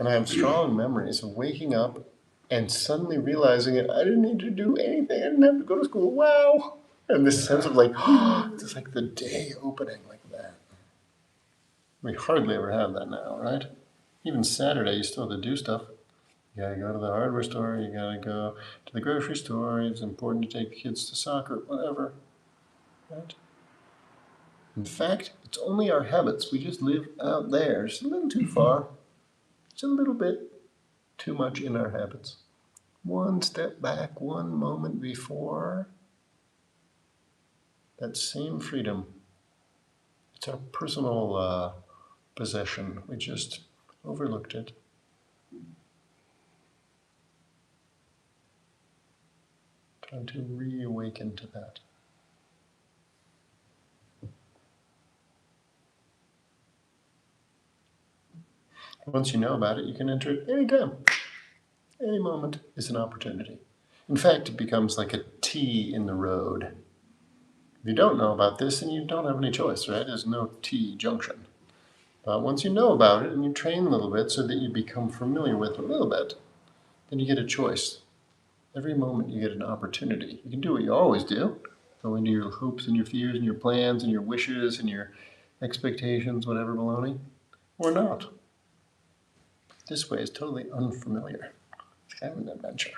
And I have strong memories of waking up and suddenly realizing that I didn't need to do anything. I didn't have to go to school. Wow. And this sense of like, it's like the day opening like that. We hardly ever have that now, right? Even Saturday, you still have to do stuff. You gotta go to the hardware store, you gotta go to the grocery store, it's important to take the kids to soccer, whatever, right? In fact, it's only our habits. We just live out there, just a little too far, just a little bit too much in our habits. One step back, one moment before. That same freedom. It's our personal possession. We just overlooked it. Time to reawaken to that. Once you know about it, you can enter it anytime. Any moment is an opportunity. In fact, it becomes like a T in the road. If you don't know about this, then you don't have any choice, right? There's no T junction. But once you know about it and you train a little bit so that you become familiar with it a little bit, then you get a choice. Every moment you get an opportunity. You can do what you always do. Go into your hopes and your fears and your plans and your wishes and your expectations, whatever baloney, or not. This way is totally unfamiliar. It's kind of an adventure.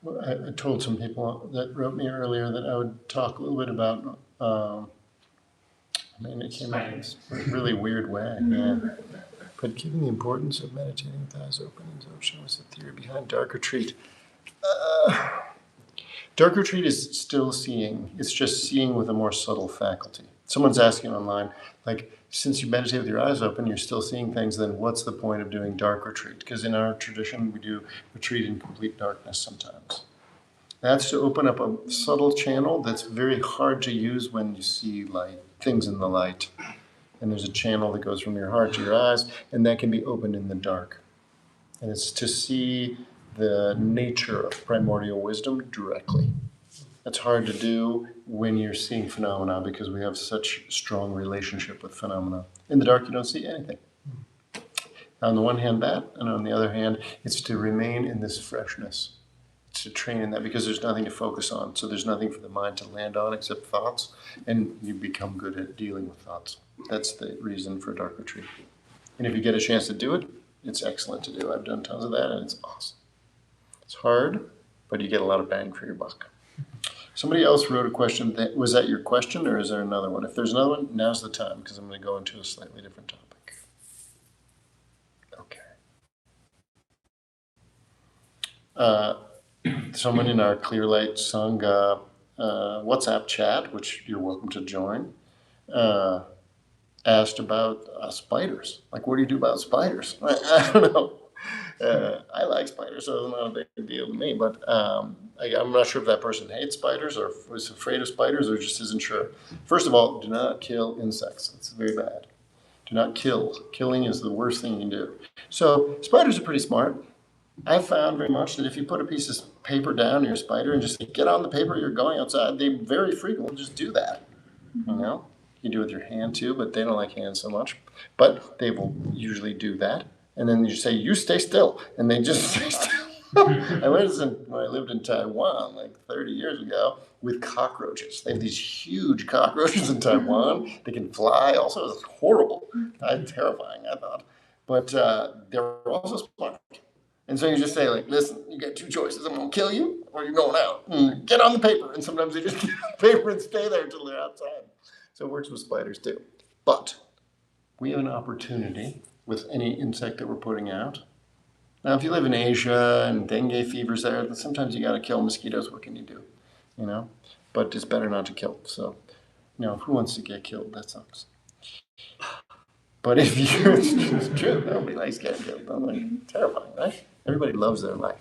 Well, I told some people that wrote me earlier that I would talk a little bit about, it came out in this really weird way, yeah. But given the importance of meditating with eyes open in Dzogchen, what's the theory behind dark retreat? Dark retreat is still seeing. It's just seeing with a more subtle faculty. Someone's asking online, like, since you meditate with your eyes open, you're still seeing things, then what's the point of doing dark retreat? Because in our tradition, we do retreat in complete darkness sometimes. That's to open up a subtle channel that's very hard to use when you see light, things in the light. And there's a channel that goes from your heart to your eyes, and that can be opened in the dark. And it's to see the nature of primordial wisdom directly. That's hard to do when you're seeing phenomena because we have such strong relationship with phenomena. In the dark, you don't see anything. On the one hand, that, and on the other hand, it's to remain in this freshness. It's to train in that because there's nothing to focus on. So there's nothing for the mind to land on except thoughts, and you become good at dealing with thoughts. That's the reason for dark retreat. And if you get a chance to do it, it's excellent to do. I've done tons of that, and it's awesome. It's hard, but you get a lot of bang for your buck. Somebody else wrote a question. Was that your question, or is there another one? If there's another one, now's the time, because I'm going to go into a slightly different topic. Okay. Someone in our Clear Light Sangha WhatsApp chat, which you're welcome to join, asked about spiders. Like, what do you do about spiders? I don't know. I like spiders, so it's not a big deal to me. But I'm not sure if that person hates spiders or was afraid of spiders or just isn't sure. First of all, do not kill insects. It's very bad. Do not kill. Killing is the worst thing you can do. So spiders are pretty smart. I've found very much that if you put a piece of paper down your spider and just say, get on the paper, you're going outside, they very frequently just do that. You know? You do it with your hand too, but they don't like hands so much. But they will usually do that. And then you say, you stay still. And they just stay still. I went when I lived in Taiwan like 30 years ago with cockroaches. They have these huge cockroaches in Taiwan. They can fly. Also, it's horrible. Terrifying, I thought. But they're also smart. And so you just say, like, listen, you got two choices. I'm going to kill you or you're going out. Get on the paper. And sometimes they just get on the paper and stay there until they're outside. So it works with spiders too. But we have an opportunity with any insect that we're putting out. Now, if you live in Asia and dengue fever's there, then sometimes you got to kill mosquitoes. What can you do? You know? But it's better not to kill. So, who wants to get killed? That sucks. But if you're, it's true, nobody likes getting killed. Like, terrifying, right? Everybody loves their life.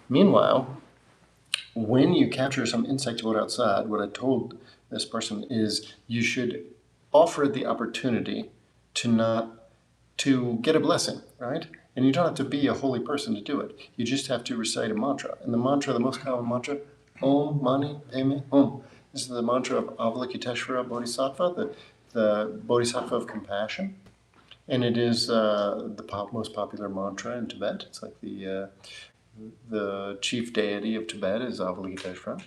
Meanwhile, when you capture some insect to put outside, what I told this person is you should offer the opportunity to get a blessing, right? And you don't have to be a holy person to do it. You just have to recite a mantra. And the mantra, the most common mantra, Om Mani Padme Hum. This is the mantra of Avalokiteshvara Bodhisattva, the Bodhisattva of compassion. And it is the most popular mantra in Tibet. It's like the chief deity of Tibet is Avalokiteshvara.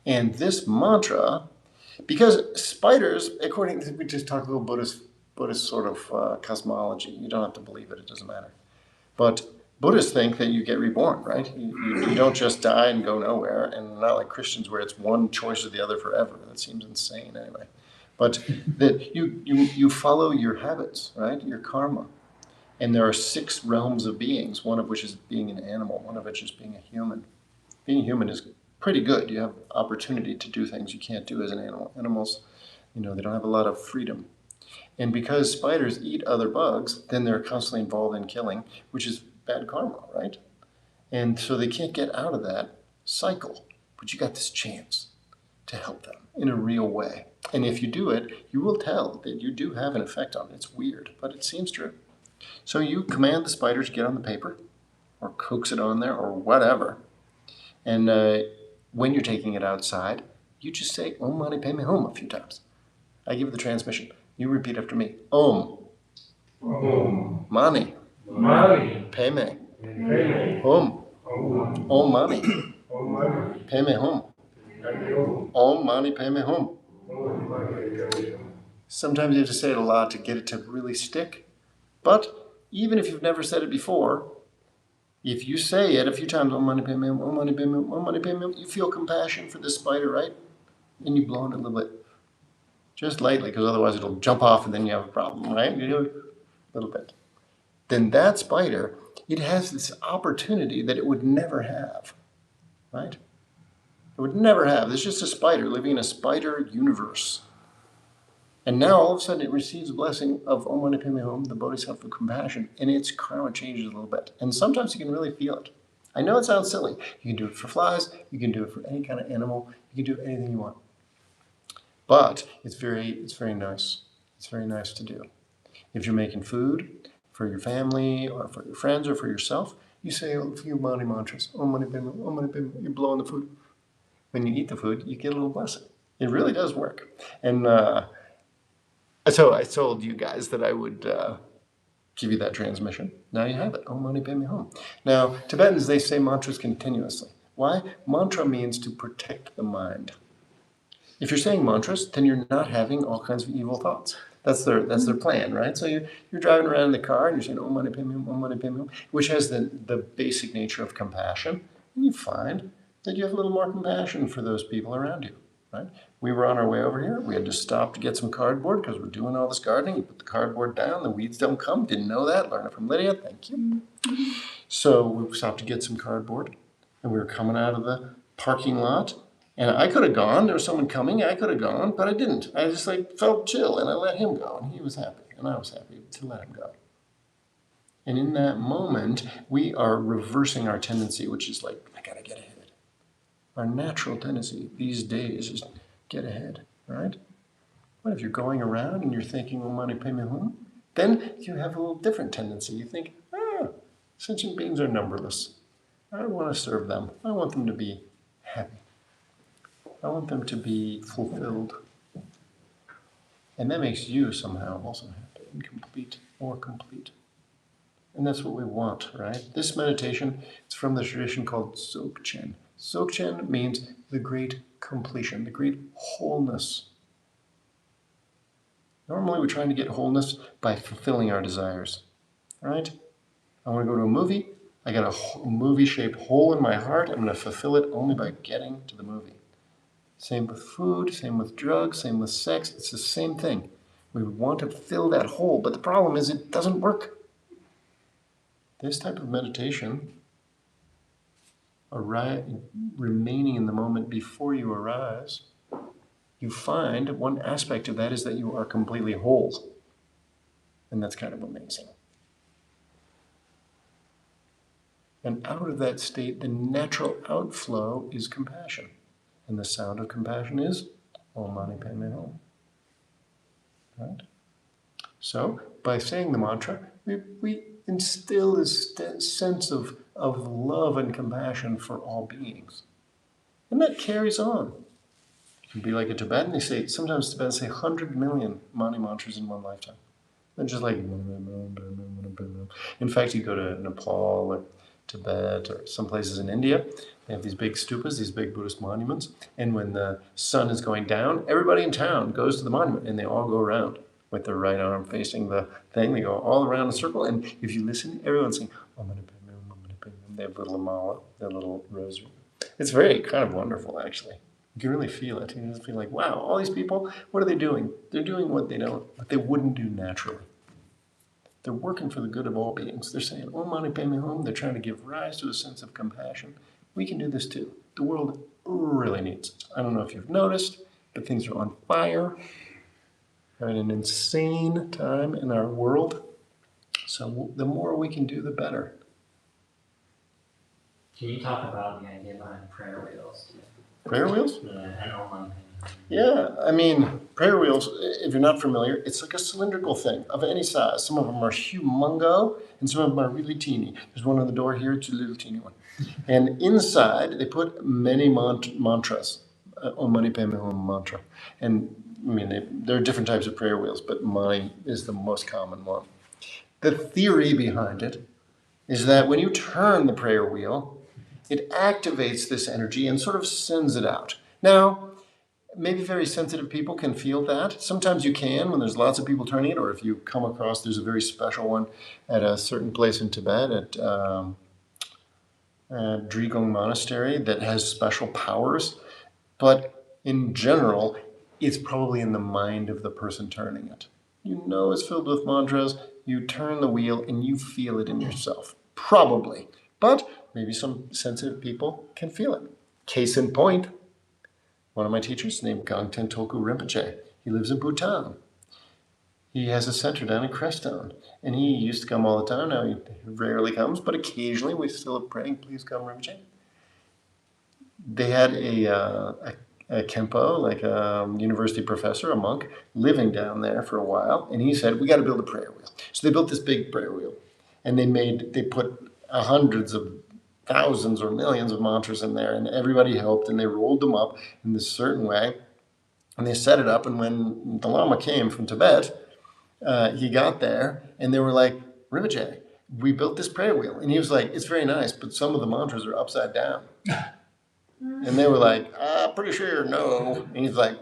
And this mantra, because spiders, according to, we just talked a little Buddhist sort of cosmology. You don't have to believe it, it doesn't matter. But Buddhists think that you get reborn, right? You don't just die and go nowhere, and not like Christians where it's one choice or the other forever. That seems insane anyway. But that you follow your habits, right? Your karma. And there are 6 realms of beings, one of which is being an animal, one of which is being a human. Being human is pretty good. You have opportunity to do things you can't do as an animal. Animals, they don't have a lot of freedom. And because spiders eat other bugs, then they're constantly involved in killing, which is bad karma, right? And so they can't get out of that cycle. But you got this chance to help them in a real way. And if you do it, you will tell that you do have an effect on it. It's weird, but it seems true. So you command the spider to get on the paper, or coax it on there, or whatever. And when you're taking it outside, you just say Om Mani Padme Hum a few times. I give you the transmission. You repeat after me. Om. Om. Mani. Mani. Padme. Padme. Hum. Om. Om Mani. Om Mani. Padme Hum. Om. Om Mani Padme Hum. Om Mani. Sometimes you have to say it a lot to get it to really stick. But even if you've never said it before, If you say it a few times, Om Mani Padme Hum, Om Mani Padme Hum, Om Mani Padme Hum, you feel compassion for this spider, right? And you blow it a little bit. Just lightly, because otherwise it'll jump off and then you have a problem, right? You do it a little bit. Then that spider, it has this opportunity that it would never have, right? It would never have. It's just a spider living in a spider universe. And now all of a sudden it receives a blessing of Om Mani Padme Hum, the Bodhisattva compassion, and its karma changes a little bit. And sometimes you can really feel it. I know it sounds silly. You can do it for flies, you can do it for any kind of animal, you can do anything you want. But it's very nice. It's very nice to do. If you're making food for your family or for your friends or for yourself, you say a few Mani mantras. Om Mani Padme Hum, Om Mani Padme Hum. You blow on the food. When you eat the food, you get a little blessing. It really does work. And so I told you guys that I would give you that transmission. Now you have it. Om Mani Padme Hum. Now, Tibetans, they say mantras continuously. Why? Mantra means to protect the mind. If you're saying mantras, then you're not having all kinds of evil thoughts. That's their plan, right? So you're driving around in the car and you're saying Om Mani Padme Hum, Om Mani Padme Hum, which has the basic nature of compassion. And you find that you have a little more compassion for those people around you, right? We were on our way over here. We had to stop to get some cardboard because we're doing all this gardening. You put the cardboard down, the weeds don't come. Didn't know that. Learned it from Lydia. Thank you. So we stopped to get some cardboard, and we were coming out of the parking lot. And I could have gone. There was someone coming. I could have gone, but I didn't. I just felt chill, and I let him go, and he was happy, and I was happy to let him go. And in that moment, we are reversing our tendency, which is like, I gotta get ahead. Our natural tendency these days is get ahead, right? But if you're going around and you're thinking Om Mani Padme Hum, then you have a little different tendency. You think, sentient beings are numberless. I want to serve them. I want them to be happy. I want them to be fulfilled. And that makes you somehow also happy and complete, more complete. And that's what we want, right? This meditation, it's from the tradition called Dzogchen. Dzogchen means the great completion, the great wholeness. Normally we're trying to get wholeness by fulfilling our desires, right? I want to go to a movie. I got a movie-shaped hole in my heart. I'm going to fulfill it only by getting to the movie. Same with food, same with drugs, same with sex. It's the same thing. We want to fill that hole, but the problem is it doesn't work. This type of meditation, remaining in the moment before you arise, you find one aspect of that is that you are completely whole. And that's kind of amazing. And out of that state, the natural outflow is compassion. And the sound of compassion is Om Mani Padme Hum. Right? So, by saying the mantra, we instill this sense of love and compassion for all beings. And that carries on. You can be like a Tibetan. Sometimes Tibetans say 100 million Mani mantras in one lifetime. They're just like, in fact, you go to Nepal or Tibet or some places in India, they have these big stupas, these big Buddhist monuments, and when the sun is going down, everybody in town goes to the monument and they all go around with their right arm facing the thing. They go all around in a circle, and if you listen, everyone's saying, Om Mani Padme Hum, Om Mani Padme Hum. They have little mala, their little rosary. It's very kind of wonderful, actually. You can really feel it. You just feel like, wow, all these people, what are they doing? They're doing what they wouldn't do naturally. They're working for the good of all beings. They're saying, Om Mani Padme Hum. They're trying to give rise to a sense of compassion. We can do this too. The world really needs it. I don't know if you've noticed, but things are on fire. We're in an insane time in our world. So the more we can do, the better. Can you talk about the idea behind prayer wheels? Prayer wheels? And Om Mani Padme Hum. Yeah, I mean, prayer wheels, if you're not familiar, it's like a cylindrical thing of any size. Some of them are humongo, and some of them are really teeny. There's one on the door here, it's a little teeny one. And inside, they put many mantras, Om Mani Padme Hum mantra. And I mean, there are different types of prayer wheels, but mine is the most common one. The theory behind it is that when you turn the prayer wheel, it activates this energy and sort of sends it out. Now, maybe very sensitive people can feel that. Sometimes you can when there's lots of people turning it, or if you come across, there's a very special one at a certain place in Tibet at Dzogchen Monastery that has special powers, but in general, it's probably in the mind of the person turning it. You know it's filled with mantras, you turn the wheel and you feel it in yourself. Probably. But maybe some sensitive people can feel it. Case in point, one of my teachers named Gangten Toku Rinpoche. He lives in Bhutan. He has a center down in Crestone, and he used to come all the time. Now he rarely comes, but occasionally we still are praying, please come, Rinpoche. They had a Kempo, like a university professor, a monk, living down there for a while, and he said, we got to build a prayer wheel. So they built this big prayer wheel, and they put hundreds of thousands or millions of mantras in there, and everybody helped, and they rolled them up in this certain way, and they set it up, and when the Lama came from Tibet, he got there, and they were like, Rinpoche, we built this prayer wheel. And he was like, it's very nice, but some of the mantras are upside down. And they were like, pretty sure no. And he's like,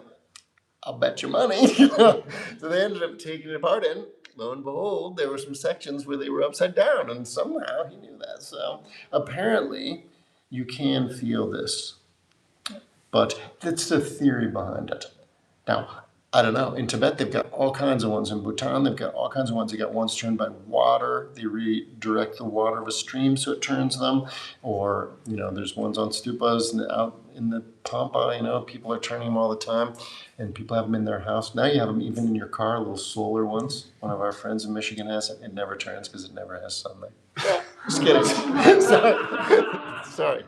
I'll bet you money. So they ended up taking it apart, and lo and behold, there were some sections where they were upside down, and somehow he knew that. So apparently you can feel this, but that's the theory behind it. Now, I don't know. In Tibet, they've got all kinds of ones. In Bhutan, they've got all kinds of ones. They got ones turned by water. They redirect the water of a stream so it turns them. Or, there's ones on stupas and out in the pampa, people are turning them all the time. And people have them in their house. Now you have them even in your car, little solar ones. One of our friends in Michigan has it. It never turns because it never has sunlight. Just kidding. Sorry.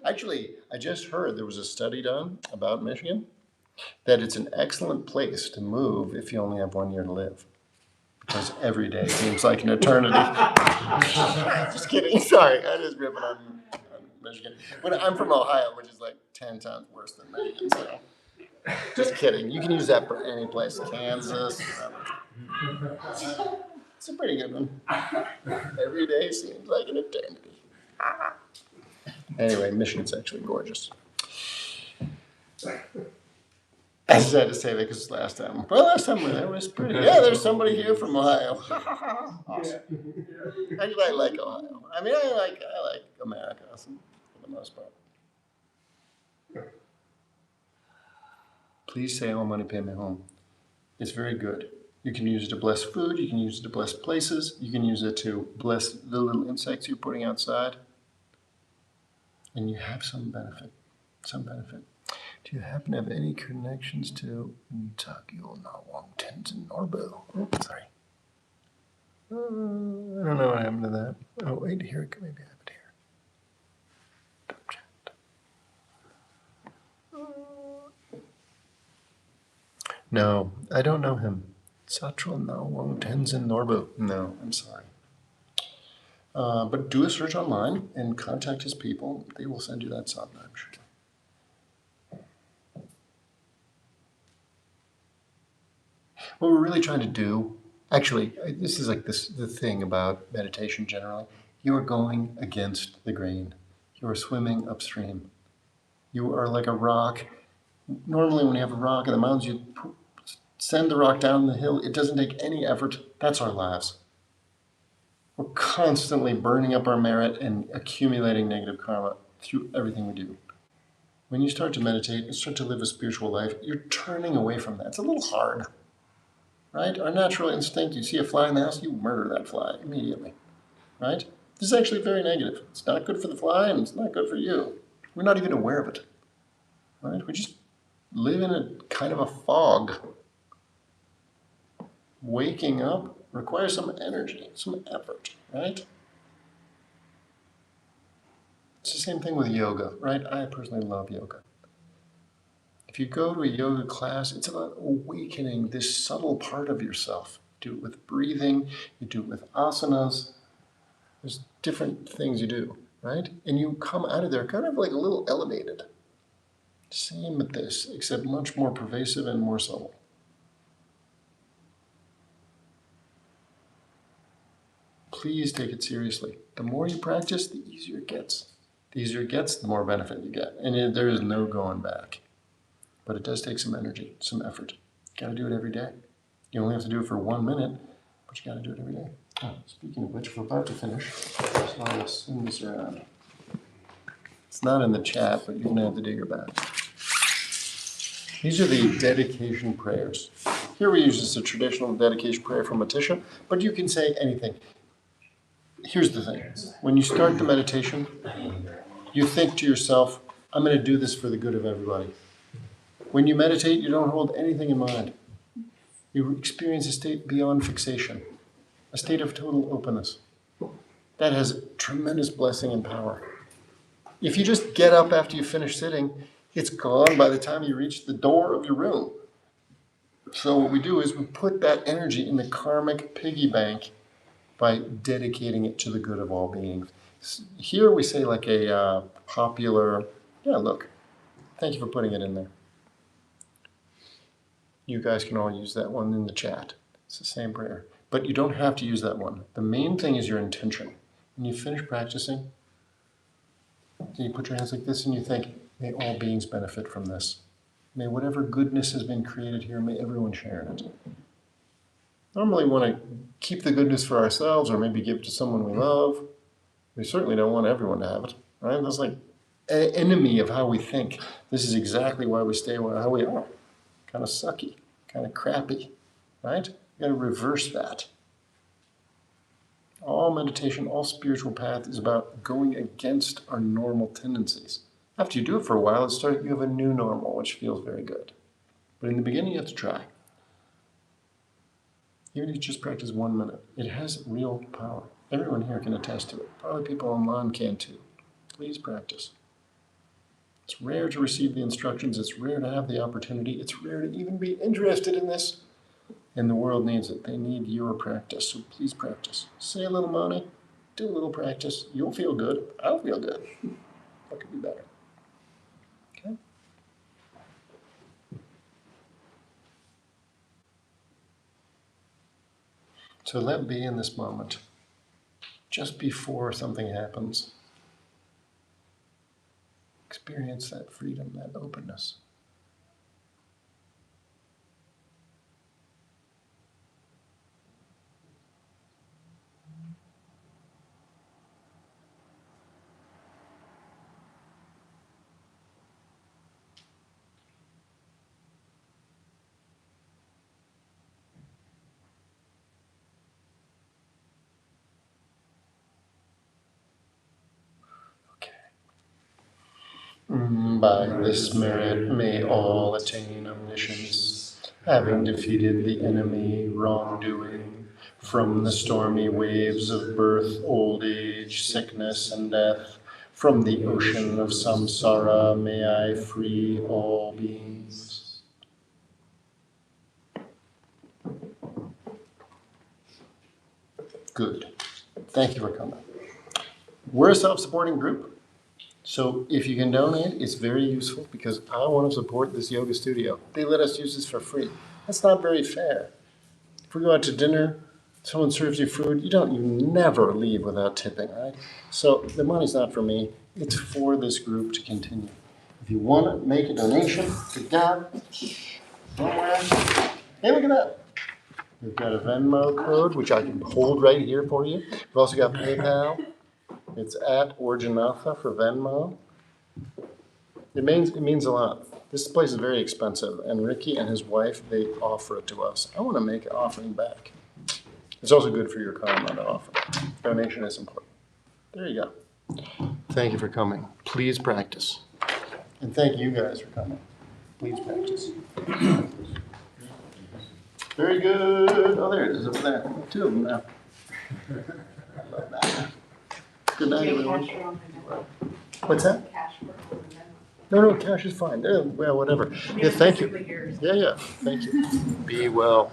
Actually, I just heard there was a study done about Michigan that it's an excellent place to move if you only have 1 year to live. Because every day seems like an eternity. Just kidding. Sorry, I just ripping on Michigan. But I'm from Ohio, which is like 10 times worse than Michigan. So just kidding. You can use that for any place. Kansas. It's a pretty good one. Every day seems like an eternity. Anyway, Michigan's actually gorgeous. I just had to say that because last time we were there was pretty. Yeah, there's somebody here from Ohio. Awesome. Actually, I like Ohio. I mean, I like America for the most part. Please say Om Mani Padme Hum. It's very good. You can use it to bless food. You can use it to bless places. You can use it to bless the little insects you're putting outside. And you have some benefit. Do you happen to have any connections to Dzogchen Tenzin Norbu? Oh, sorry. I don't know what happened to that. Oh, wait, here it could maybe have it here. No, I don't know him. Dzogchen Tenzin Norbu. No, I'm sorry. But do a search online and contact his people. They will send you that sadhana, I'm sure. What we're really trying to do, actually, this is like the thing about meditation generally. You are going against the grain. You are swimming upstream. You are like a rock. Normally when you have a rock in the mountains, you send the rock down the hill. It doesn't take any effort. That's our lives. We're constantly burning up our merit and accumulating negative karma through everything we do. When you start to meditate and start to live a spiritual life, you're turning away from that. It's a little hard. Right? Our natural instinct, you see a fly in the house, you murder that fly immediately. Right? This is actually very negative. It's not good for the fly and it's not good for you. We're not even aware of it. Right? We just live in a kind of a fog. Waking up requires some energy, some effort, right? It's the same thing with yoga, right? I personally love yoga. If you go to a yoga class, it's about awakening this subtle part of yourself. Do it with breathing, you do it with asanas. There's different things you do, right? And you come out of there kind of like a little elevated. Same with this, except much more pervasive and more subtle. Please take it seriously. The more you practice, the easier it gets. The easier it gets, the more benefit you get. And there is no going back. But it does take some energy, some effort. You gotta do it every day. You only have to do it for 1 minute, but you gotta do it every day. Oh, speaking of which, we're about to finish. So I'll send this around. It's not in the chat, but you're going to have to do your best. These are the dedication prayers. Here we use just a traditional dedication prayer from Matisha, but you can say anything. Here's the thing. When you start the meditation, you think to yourself, I'm going to do this for the good of everybody. When you meditate, you don't hold anything in mind. You experience a state beyond fixation, a state of total openness. That has tremendous blessing and power. If you just get up after you finish sitting, it's gone by the time you reach the door of your room. So what we do is we put that energy in the karmic piggy bank by dedicating it to the good of all beings. Here we say like a popular, look, thank you for putting it in there. You guys can all use that one in the chat. It's the same prayer. But you don't have to use that one. The main thing is your intention. When you finish practicing, you put your hands like this and you think, may all beings benefit from this. May whatever goodness has been created here, may everyone share in it. Normally we want to keep the goodness for ourselves or maybe give it to someone we love. We certainly don't want everyone to have it, right? That's like an enemy of how we think. This is exactly why we stay how we are. Kind of sucky, kind of crappy, right? You got to reverse that. All meditation, all spiritual path is about going against our normal tendencies. After you do it for a while, you have a new normal, which feels very good. But in the beginning, you have to try. Even if you just practice 1 minute, it has real power. Everyone here can attest to it. Probably people online can too. Please practice. It's rare to receive the instructions. It's rare to have the opportunity. It's rare to even be interested in this. And the world needs it. They need your practice. So please practice. Say a little money. Do a little practice. You'll feel good. I'll feel good. What could be better? Okay? So let be in this moment. Just before something happens. Experience that freedom, that openness. By this merit may all attain omniscience, having defeated the enemy wrongdoing, from the stormy waves of birth, old age, sickness, and death, from the ocean of samsara may I free all beings. Good. Thank you for coming. We're a self-supporting group. So if you can donate, it's very useful because I want to support this yoga studio. They let us use this for free. That's not very fair. If we go out to dinner, someone serves you food, you never leave without tipping, right? So the money's not for me, it's for this group to continue. If you want to make a donation, good God, hey, look at that. We've got a Venmo code, which I can hold right here for you. We've also got PayPal. It's at Origin Alpha for Venmo. It means a lot. This place is very expensive, and Ricky and his wife, they offer it to us. I want to make an offering back. It's also good for your karma to offer. Donation is important. There you go. Thank you for coming. Please practice. And thank you guys for coming. Please practice. Very good. Oh, there it is over there. 2 of them now. I love that. Good night, everyone. What's that? No, cash is fine. Well, whatever. Yeah, thank you. Yeah, thank you. Be well.